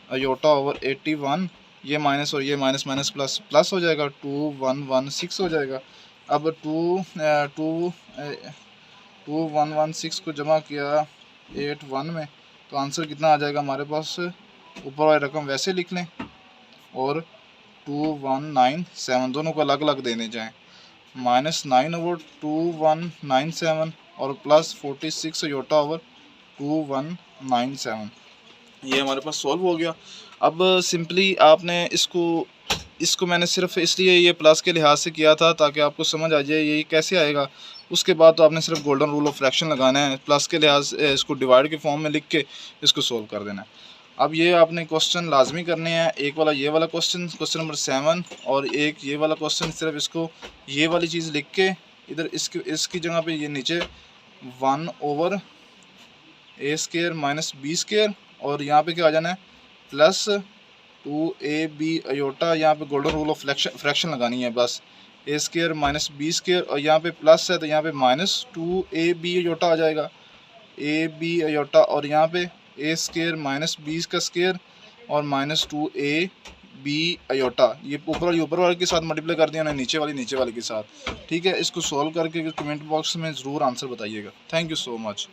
अयोटा ओवर 81, ये माइनस और ये माइनस माइनस प्लस प्लस हो जाएगा, 2116 हो जाएगा। अब 2116 को जमा किया 81 में, तो आंसर कितना आ जाएगा हमारे पास, ऊपर वाली रकम वैसे लिख लें और 2197 दोनों को अलग अलग देने जाएं, -9/2197 और +46 अयोटा ओवर 2197। ये हमारे पास सॉल्व हो गया। अब सिंपली आपने इसको मैंने सिर्फ इसलिए ये प्लस के लिहाज से किया था ताकि आपको समझ आ जाए ये कैसे आएगा। उसके बाद तो आपने सिर्फ गोल्डन रूल ऑफ फ्रैक्शन लगाना है, प्लस के लिहाज से इसको डिवाइड के फॉर्म में लिख के इसको सोल्व कर देना है। अब ये आपने क्वेश्चन लाजमी करने हैं, एक वाला ये वाला क्वेश्चन नंबर 7 और एक ये वाला क्वेश्चन, सिर्फ इसको ये वाली चीज़ लिख के इधर इसकी जगह पे ये नीचे 1/a² माइनस b² और यहाँ पे क्या आ जाना है प्लस 2ab अयोटा, यहाँ पे गोल्डन रूल ऑफ फ्रैक्शन लगानी है बस, a² माइनस b² और यहाँ पे प्लस है तो यहाँ पे माइनस 2ab अयोटा आ जाएगा, ab अयोटा और यहाँ पे a² माइनस b² और माइनस 2ab अयोटा। ये ऊपर वाले के साथ मल्टीप्लाई कर दिया ना, नीचे वाले के साथ। ठीक है, इसको सॉल्व करके कमेंट बॉक्स में ज़रूर आंसर बताइएगा। Thank you so much.